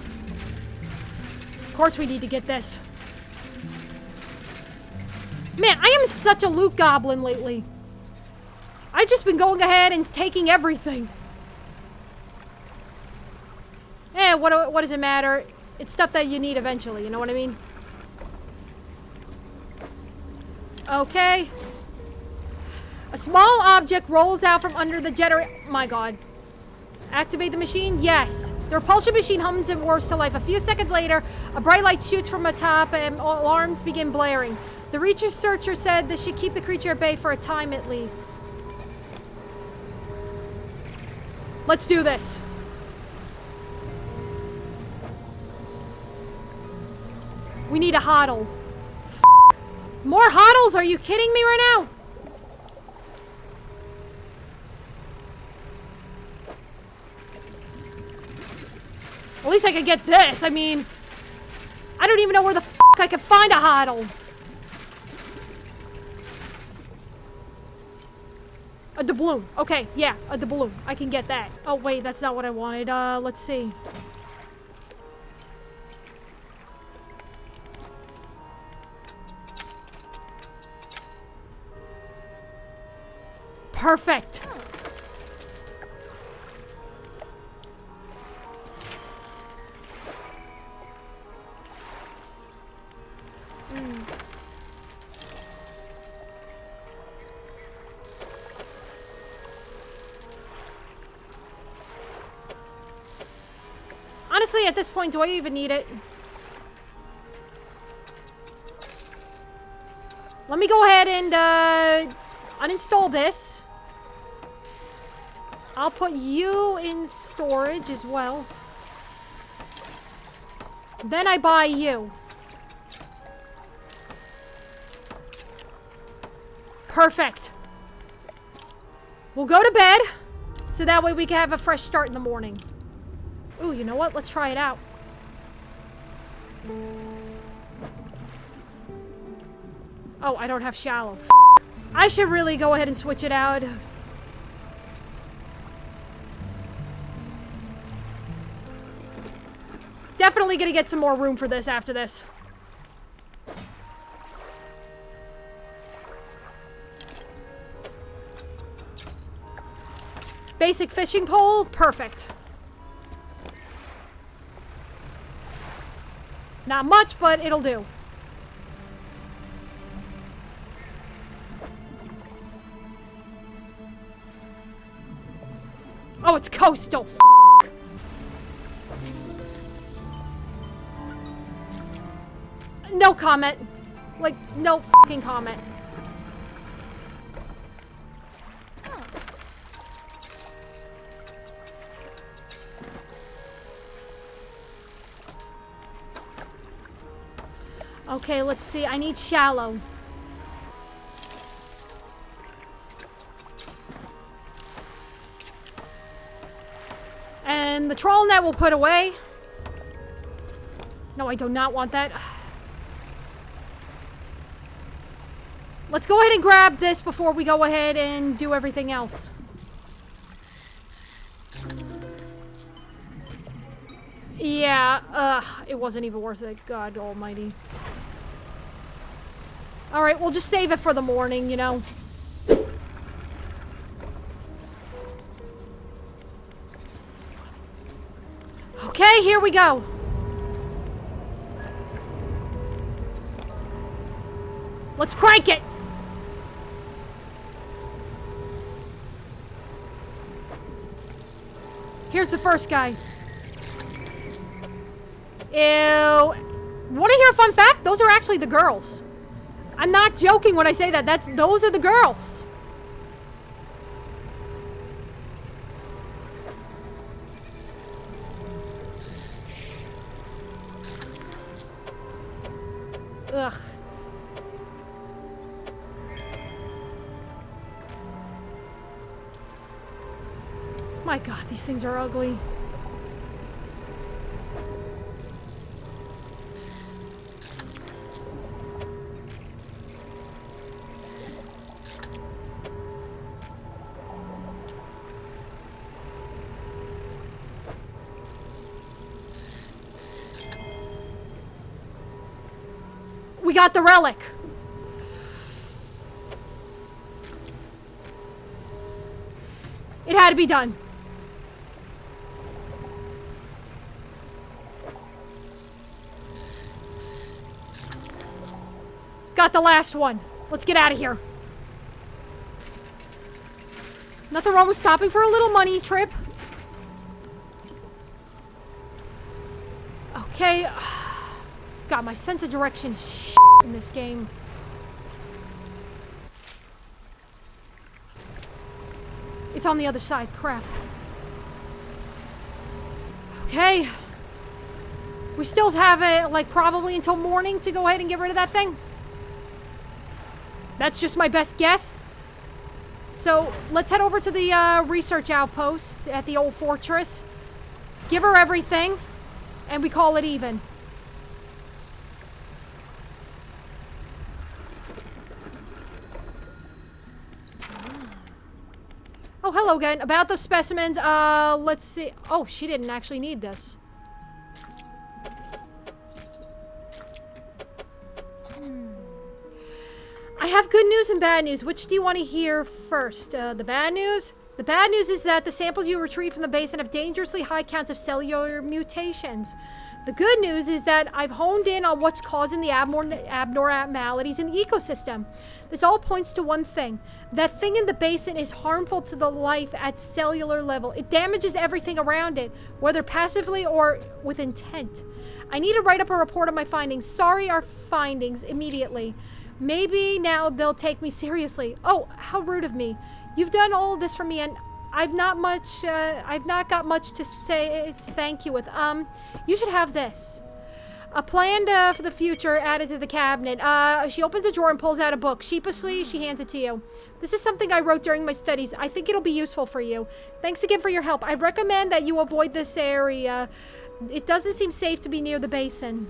Speaker 1: Of course we need to get this. Man, I am such a loot goblin lately. I've just been going ahead and taking everything. Eh, what does it matter? It's stuff that you need eventually, you know what I mean? Okay. A small object rolls out from under the generator. My God. Activate the machine? Yes. The repulsion machine hums and roars to life. A few seconds later, a bright light shoots from atop and alarms begin blaring. The researcher said this should keep the creature at bay for a time at least. Let's do this. We need a hodl. More hodls? Are you kidding me right now? At least I could get this. I mean, I don't even know where the I could find a hodl. A doubloon. Okay, yeah, a doubloon. I can get that. Oh, wait, that's not what I wanted. Let's see. Perfect. Honestly, at this point, do I even need it? Let me go ahead and uninstall this. I'll put you in storage as well. Then I buy you. Perfect. We'll go to bed, so that way we can have a fresh start in the morning. Ooh, you know what? Let's try it out. Oh, I don't have shallow. I should really go ahead and switch it out. Definitely gonna get some more room for this after this. Basic fishing pole, perfect. Not much, but it'll do. Oh, it's coastal. No comment. Like, no fucking comment. Okay, let's see. I need shallow. And the trawl net we'll put away. No, I do not want that. Let's go ahead and grab this before we go ahead and do everything else. Yeah, it wasn't even worth it. God almighty. Alright, we'll just save it for the morning, you know. Okay, here we go. Let's crank it. Here's the first guy. Ew. Want to hear a fun fact? Those are actually the girls. I'm not joking when I say that. Those are the girls. Ugh. My God, these things are ugly. We got the relic. It had to be done. Got the last one. Let's get out of here. Nothing wrong with stopping for a little money trip. Okay. God, my sense of direction is in this game. It's on the other side. Crap. Okay. We still have it, like, probably until morning to go ahead and get rid of that thing. That's just my best guess. So, let's head over to the research outpost at the old fortress. Give her everything, and we call it even. hello again. About the specimens, let's see. Oh, she didn't actually need this. I have good news and bad news. Which do you want to hear first? The bad news? The bad news is that the samples you retrieve from the basin have dangerously high counts of cellular mutations. The good news is that I've honed in on what's causing the abnormalities in the ecosystem. This all points to one thing. That thing in the basin is harmful to the life at cellular level. It damages everything around it, whether passively or with intent. I need to write up a report on my findings. Sorry, our findings immediately. Maybe now they'll take me seriously. Oh, how rude of me. You've done all this for me and I've not got much to say it's thank you with. You should have this. A plan for the future added to the cabinet. She opens a drawer and pulls out a book. Sheepishly, she hands it to you. This is something I wrote during my studies. I think it'll be useful for you. Thanks again for your help. I recommend that you avoid this area. It doesn't seem safe to be near the basin.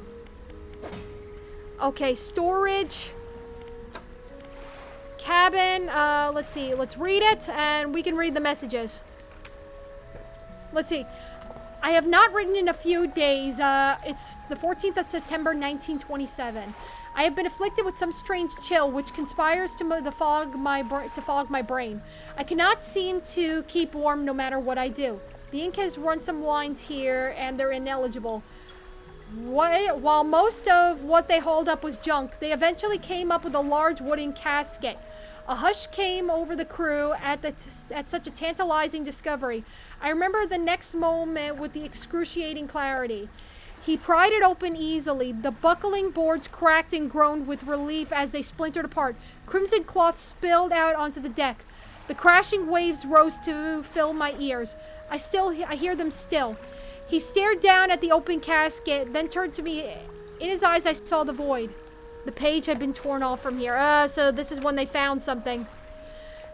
Speaker 1: Okay, storage. Cabin, let's see, let's read it, and we can read the messages. Let's see. I have not written in a few days. It's the 14th of September, 1927. I have been afflicted with some strange chill, which conspires to fog my brain. I cannot seem to keep warm no matter what I do. The ink has run some lines here, and they're ineligible. While most of what they hauled up was junk, they eventually came up with a large wooden casket. A hush came over the crew at such a tantalizing discovery. I remember the next moment with the excruciating clarity. He pried it open easily. The buckling boards cracked and groaned with relief as they splintered apart. Crimson cloth spilled out onto the deck. The crashing waves rose to fill my ears. I hear them still. He stared down at the open casket, then turned to me. In his eyes, I saw the void. The page had been torn off from here. So this is when they found something.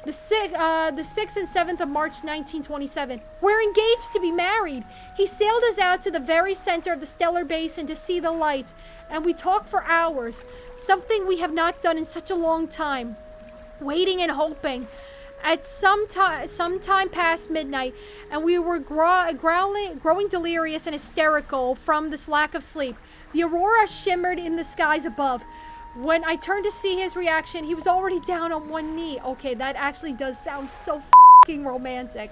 Speaker 1: The 6th and 7th of March, 1927. We're engaged to be married. He sailed us out to the very center of the Stellar Basin to see the light, and we talked for hours. Something we have not done in such a long time. Waiting and hoping. At some time past midnight, and we were growing delirious and hysterical from this lack of sleep. The aurora shimmered in the skies above. When I turned to see his reaction, he was already down on one knee. Okay, that actually does sound so fucking romantic.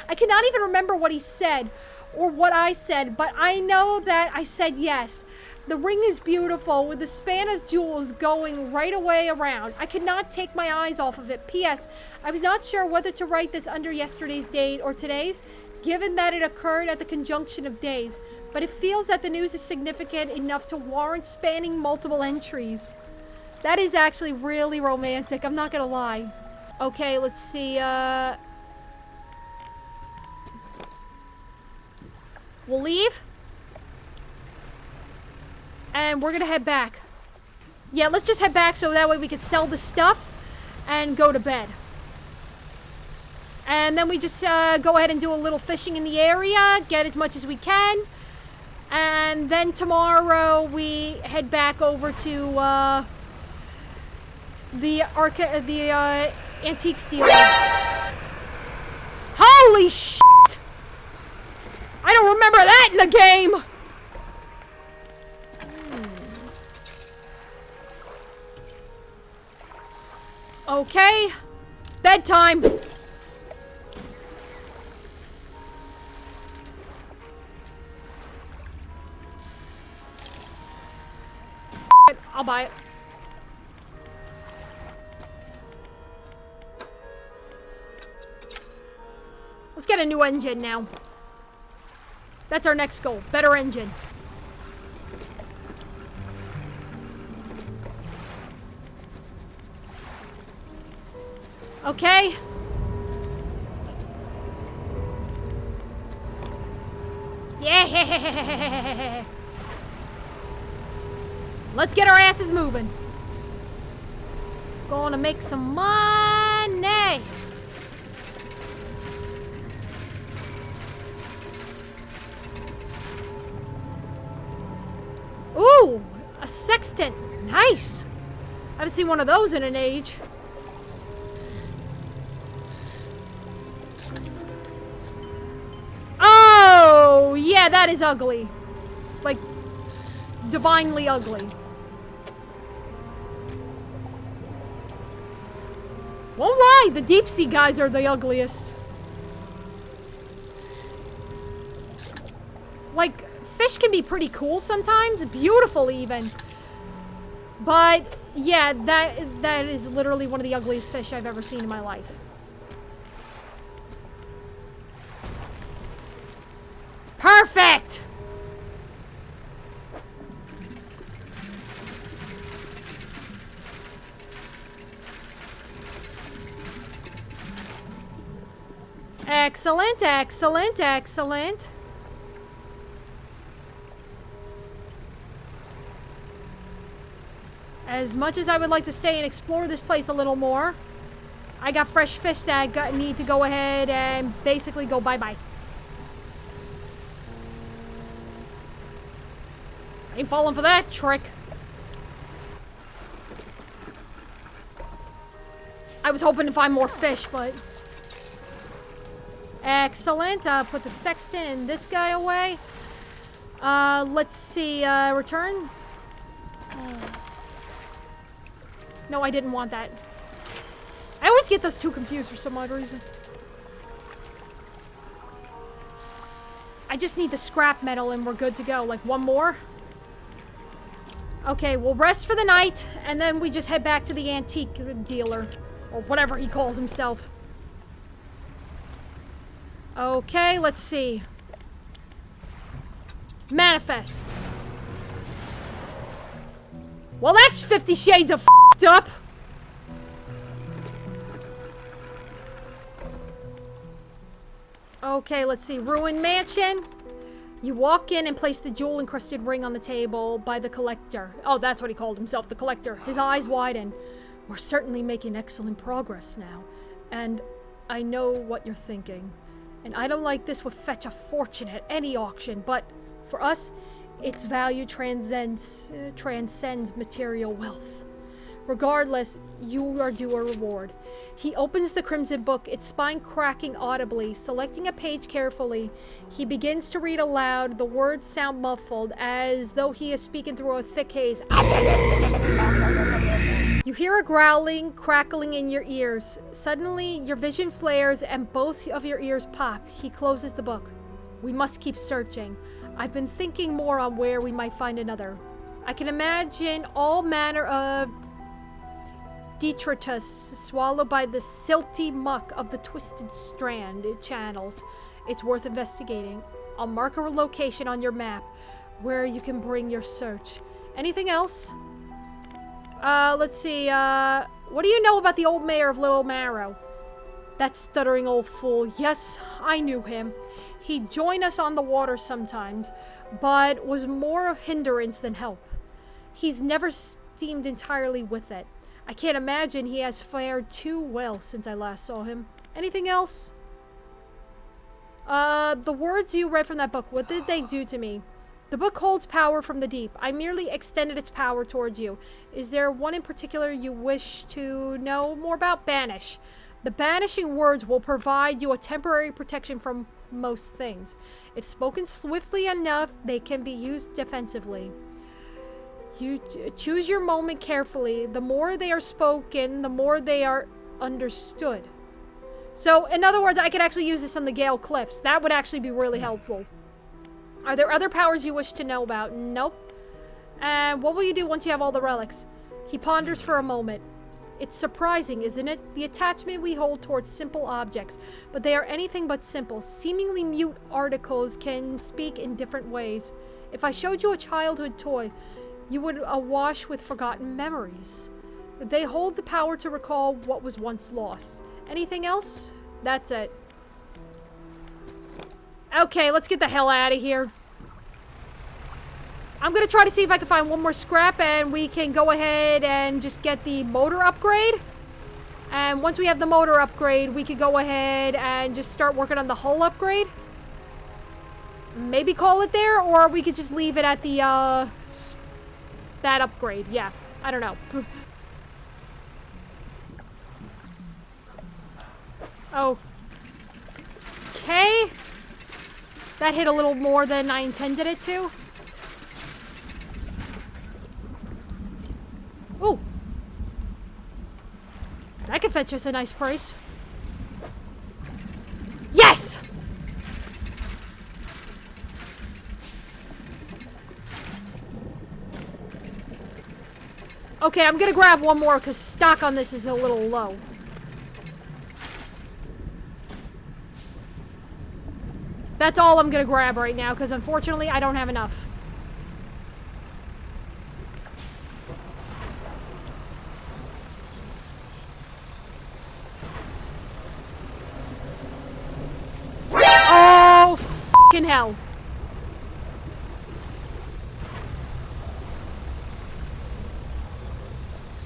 Speaker 1: I cannot even remember what he said or what I said, but I know that I said yes. The ring is beautiful, with the span of jewels going right away around. I could not take my eyes off of it. P.S. I was not sure whether to write this under yesterday's date or today's, given that it occurred at the conjunction of days. But it feels that the news is significant enough to warrant spanning multiple entries. That is actually really romantic, I'm not gonna lie. Okay, let's see, we'll leave. And we're gonna head back. Yeah, let's just head back so that way we can sell the stuff and go to bed. And then we just go ahead and do a little fishing in the area, get as much as we can. And then tomorrow we head back over to the antiques dealer. Holy shit! I don't remember that in the game! Okay, bedtime. I'll buy it. Let's get a new engine now. That's our next goal. Better engine. Okay. Yeah. Let's get our asses moving. Gonna make some money. Ooh, a sextant. Nice. I haven't seen one of those in an age. Yeah, that is ugly. Like, divinely ugly. Won't lie, the deep sea guys are the ugliest. Like, fish can be pretty cool sometimes, beautiful even. But, yeah, that is literally one of the ugliest fish I've ever seen in my life. Perfect! Excellent, excellent, excellent. As much as I would like to stay and explore this place a little more, I got fresh fish that I need to go ahead and basically go bye-bye. Ain't falling for that trick. I was hoping to find more fish, but... Excellent. Put the sextant and this guy away. Let's see. Return? No, I didn't want that. I always get those two confused for some odd reason. I just need the scrap metal and we're good to go. Like, one more. Okay, we'll rest for the night, and then we just head back to the antique dealer. Or whatever he calls himself. Okay, let's see. Manifest. Well, that's 50 Shades of f***ed up. Okay, let's see. Ruined Mansion. You walk in and place the jewel-encrusted ring on the table by the collector. Oh, that's what he called himself, the collector. His eyes widen. We're certainly making excellent progress now. And I know what you're thinking. An item like this would fetch a fortune at any auction, but for us, its value transcends material wealth. Regardless, you are due a reward. He opens the crimson book, its spine cracking audibly. Selecting a page carefully, he begins to read aloud. The words sound muffled, as though he is speaking through a thick haze. You hear a growling, crackling in your ears. Suddenly, your vision flares and both of your ears pop. He closes the book. We must keep searching. I've been thinking more on where we might find another. I can imagine all manner of detritus swallowed by the silty muck of the twisted strand channels. It's worth investigating. I'll mark a location on your map where you can bring your search. Anything else? Let's see, what do you know about the old mayor of Little Marrow? That stuttering old fool. Yes, I knew him. He'd join us on the water sometimes, but was more of hindrance than help. He's never seemed entirely with it. I can't imagine he has fared too well since I last saw him. Anything else? The words you read from that book, what did they do to me? The book holds power from the deep. I merely extended its power towards you. Is there one in particular you wish to know more about? Banish. The banishing words will provide you a temporary protection from most things. If spoken swiftly enough, they can be used defensively. You choose your moment carefully. The more they are spoken, the more they are understood. So, in other words, I could actually use this on the Gale Cliffs. That would actually be really helpful. Are there other powers you wish to know about? Nope. And what will you do once you have all the relics? He ponders for a moment. It's surprising, isn't it? The attachment we hold towards simple objects, but they are anything but simple. Seemingly mute articles can speak in different ways. If I showed you a childhood toy, you would awash with forgotten memories. They hold the power to recall what was once lost. Anything else? That's it. Okay, let's get the hell out of here. I'm gonna try to see if I can find one more scrap and we can go ahead and just get the motor upgrade. And once we have the motor upgrade, we could go ahead and just start working on the hull upgrade. Maybe call it there, or we could just leave it at the, that upgrade. Yeah, I don't know. Okay. That hit a little more than I intended it to. Ooh. That could fetch us a nice price. Yes! Okay, I'm gonna grab one more because stock on this is a little low. That's all I'm gonna grab right now because unfortunately I don't have enough. Oh, f***ing hell.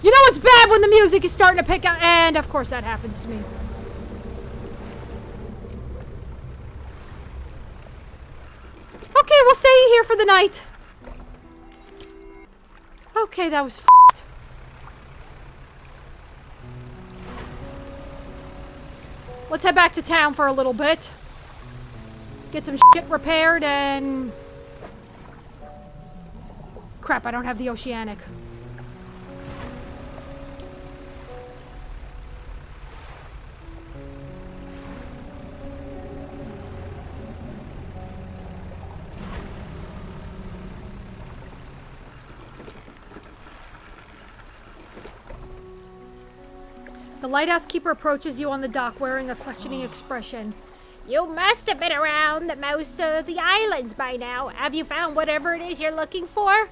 Speaker 1: You know it's bad when the music is starting to pick up, and of course that happens to me. Okay, we'll stay here for the night. Okay, that was f***ed. Let's head back to town for a little bit. Get some shit repaired and... Crap, I don't have the Oceanic. The lighthouse keeper approaches you on the dock wearing a questioning expression. You must have been around most of the islands by now. Have you found whatever it is you're looking for?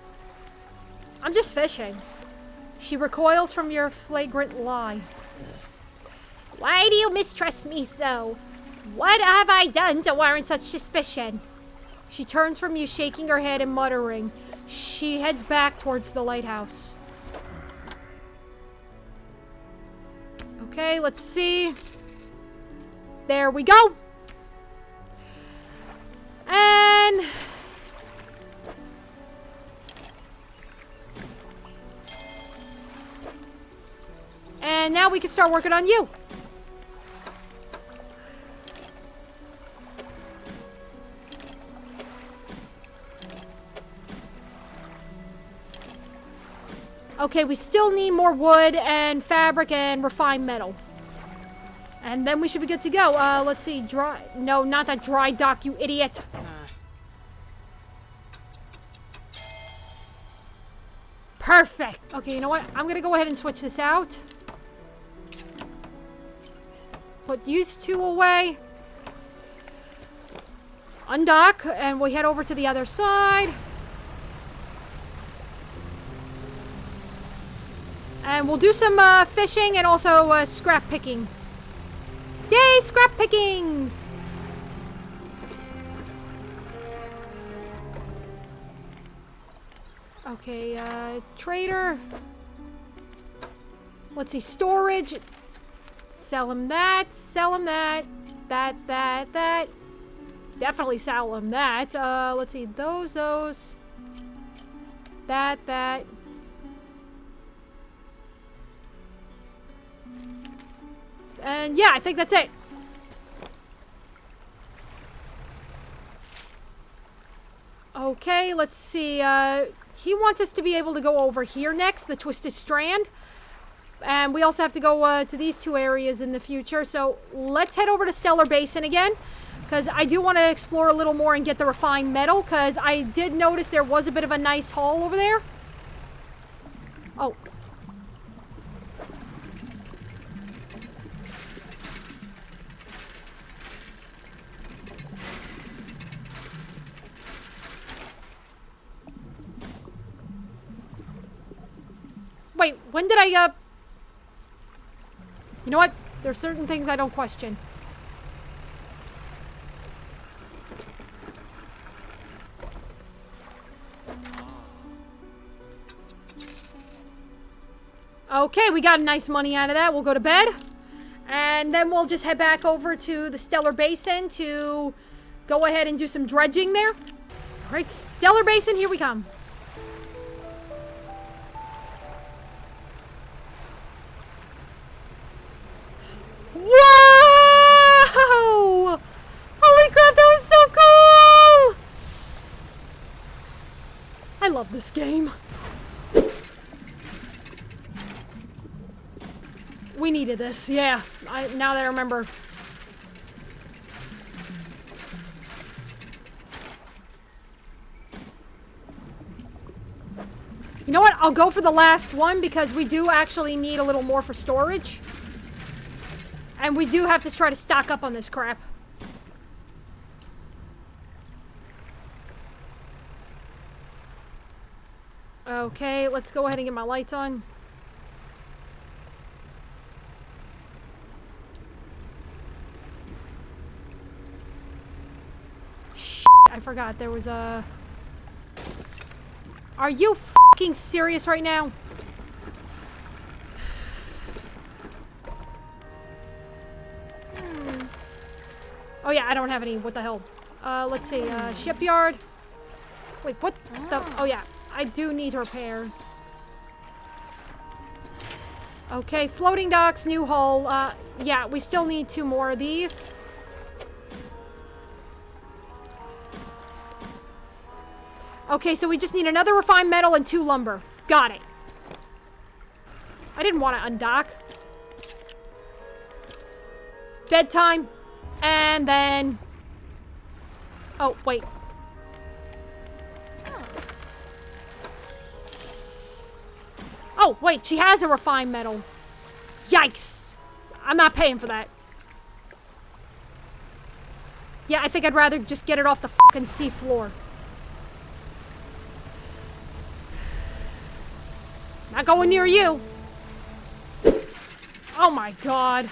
Speaker 1: I'm just fishing. She recoils from your flagrant lie. Why do you mistrust me so? What have I done to warrant such suspicion? She turns from you, shaking her head and muttering. She heads back towards the lighthouse. Okay, let's see. There we go. And now we can start working on you. Okay, we still need more wood and fabric and refined metal. And then we should be good to go. Let's see, dry... No, not that dry dock, you idiot. Perfect. Okay, you know what? I'm gonna go ahead and switch this out. Put these two away. Undock, and we head over to the other side. And we'll do some fishing and also scrap picking. Yay, scrap pickings! Okay, trader. Let's see, storage. Sell him that, sell him that. That. Definitely sell him that. Let's see, those. That. And yeah, I think that's it. Okay, let's see. He wants us to be able to go over here next, the Twisted Strand. And we also have to go to these two areas in the future. So let's head over to Stellar Basin again. Because I do want to explore a little more and get the refined metal. Because I did notice there was a bit of a nice haul over there. Oh. Wait, when did I, You know what? There's certain things I don't question. Okay, we got nice money out of that. We'll go to bed. And then we'll just head back over to the Stellar Basin to go ahead and do some dredging there. All right, Stellar Basin, here we come. Whoa! Holy crap, that was so cool! love this game. We needed this, yeah. Now that I remember. You know what? I'll go for the last one because we do actually need a little more for storage. And we do have to try to stock up on this crap. Okay, let's go ahead and get my lights on. Shit, I forgot there was a... Are you fucking serious right now? Oh yeah, I don't have any. What the hell? Let's see. Shipyard. Wait, what the? Oh yeah, I do need to repair. Okay, floating docks, new hull. Yeah, we still need 2 more of these. Okay, so we just need another refined metal and 2 lumber. Got it. I didn't want to undock. Bedtime. And then... Oh, wait. Oh, wait, she has a refined metal. Yikes. I'm not paying for that. Yeah, I think I'd rather just get it off the fucking sea floor. Not going near you. Oh my god.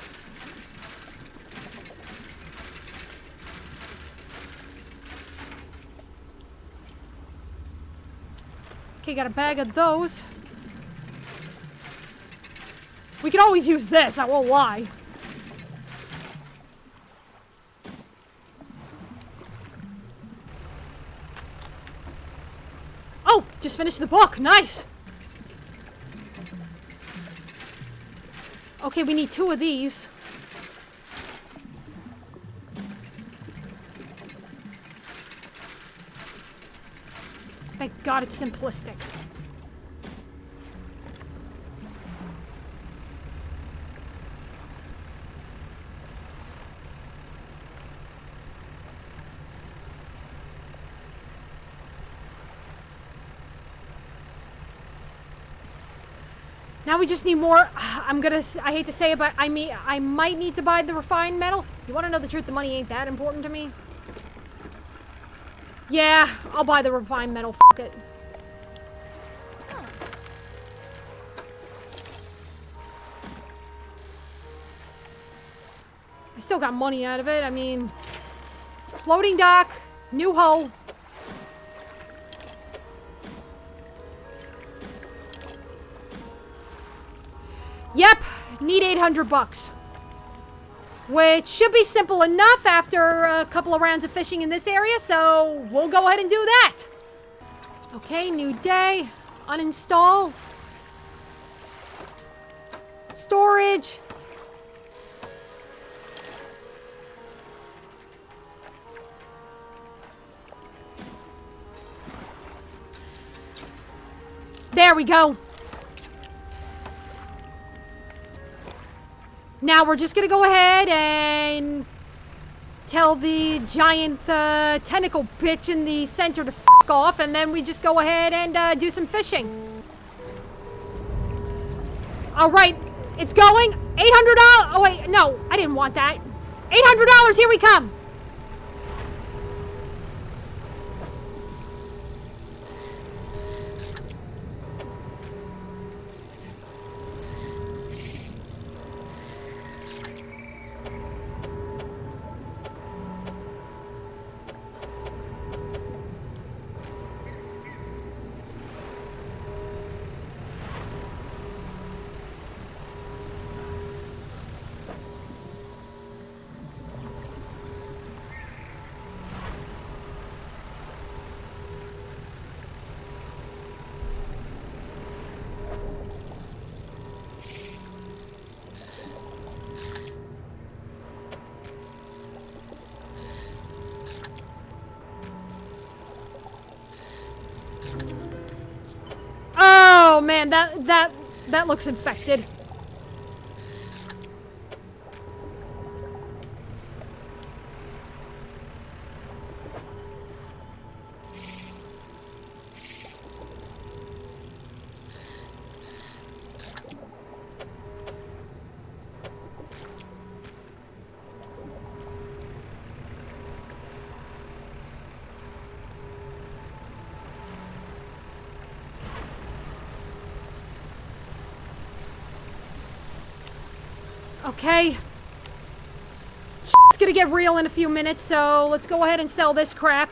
Speaker 1: Okay, got a bag of those. We could always use this, I won't lie. Oh, just finished the book. Nice. Okay, we need 2 of these. Thank God it's simplistic. Now we just need more. I hate to say it, but I might need to buy the refined metal. You want to know the truth? The money ain't that important to me. Yeah, I'll buy the refined metal. F it. I still got money out of it. I mean, floating dock, new hull. Yep, need 800 bucks. Which should be simple enough after a couple of rounds of fishing in this area, so we'll go ahead and do that. Okay, new day. Uninstall. Storage. There we go. Now we're just gonna go ahead and tell the giant tentacle bitch in the center to f*** off, and then we just go ahead and do some fishing. All right, it's going. $800. Oh wait, no, I didn't want that. $800. Here we come. man, that looks infected. Okay. It's gonna get real in a few minutes, so let's go ahead and sell this crap.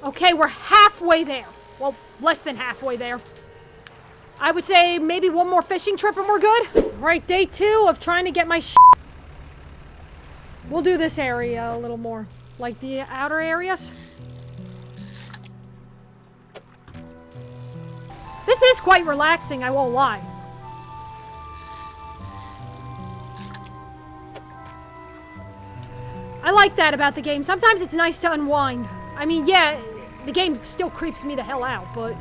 Speaker 1: Okay, we're halfway there. Well, less than halfway there. I would say maybe one more fishing trip and we're good. Right, day 2 of trying to get my We'll do this area a little more. Like the outer areas. This is quite relaxing, I won't lie. I like that about the game. Sometimes it's nice to unwind. I mean, yeah, the game still creeps me the hell out, but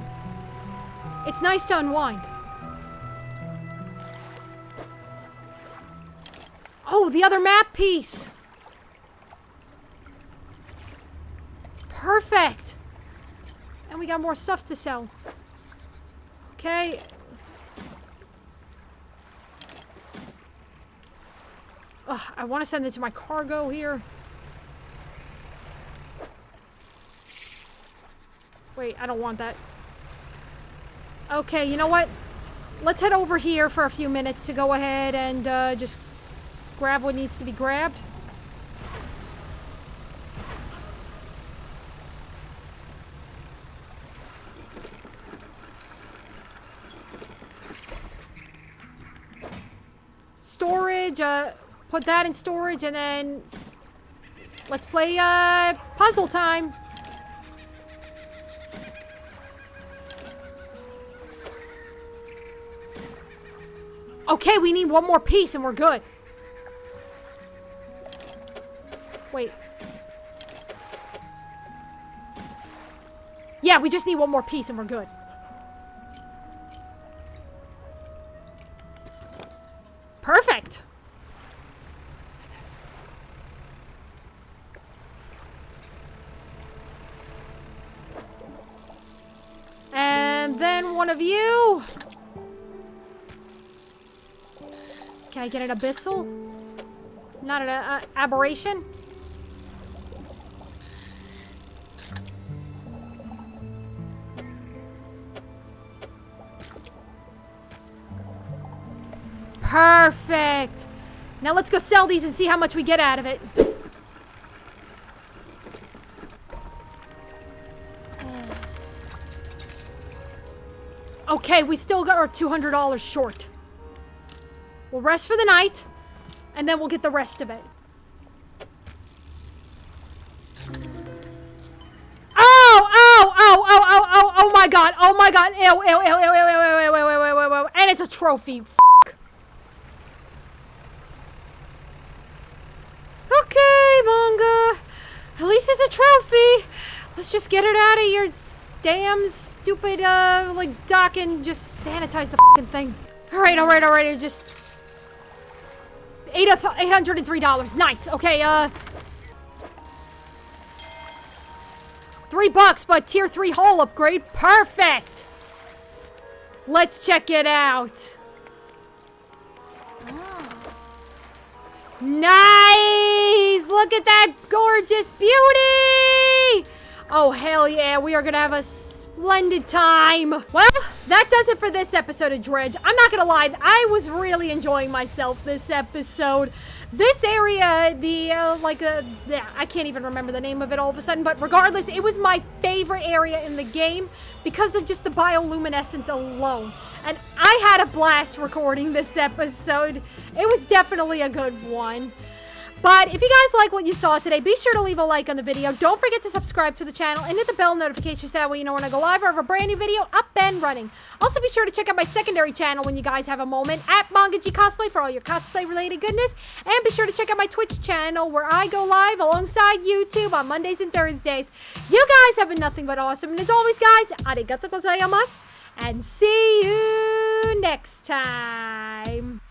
Speaker 1: it's nice to unwind. Oh, the other map piece. Perfect. And we got more stuff to sell. Okay. Ugh, I want to send it to my cargo here. Wait, I don't want that. Okay, you know what? Let's head over here for a few minutes to go ahead and just grab what needs to be grabbed. Storage, put that in storage, and then let's play puzzle time. Okay, we need one more piece and we're good. Wait. Yeah, we just need one more piece and we're good. Perfect. And then one of you. Can I get an abyssal? Not an aberration? Perfect. Now let's go sell these and see how much we get out of it. Okay, we still got our $200 short. We'll rest for the night, and then we'll get the rest of it. Oh my god, oh my god, ew, and it's a trophy, Okay, manga, at least it's a trophy. Let's just get it out of your damn stupid, like, dock and just sanitize the fucking thing. Alright, just... $803, nice, okay, $3, but tier 3 hull upgrade, perfect! Let's check it out. Nice! Look at that gorgeous beauty! Oh, hell yeah, we are gonna have a splendid time. Well, that does it for this episode of Dredge. I'm not gonna lie, I was really enjoying myself this episode. This area, I can't even remember the name of it all of a sudden, but regardless, it was my favorite area in the game because of just the bioluminescence alone. And I had a blast recording this episode. It was definitely a good one. But if you guys like what you saw today, be sure to leave a like on the video. Don't forget to subscribe to the channel and hit the bell notification so that way you know when I go live or have a brand new video up and running. Also, be sure to check out my secondary channel when you guys have a moment at mangagcosplay for all your cosplay related goodness. And be sure to check out my Twitch channel where I go live alongside YouTube on Mondays and Thursdays. You guys have been nothing but awesome. And as always, guys, arigatou gozaimasu. And see you next time.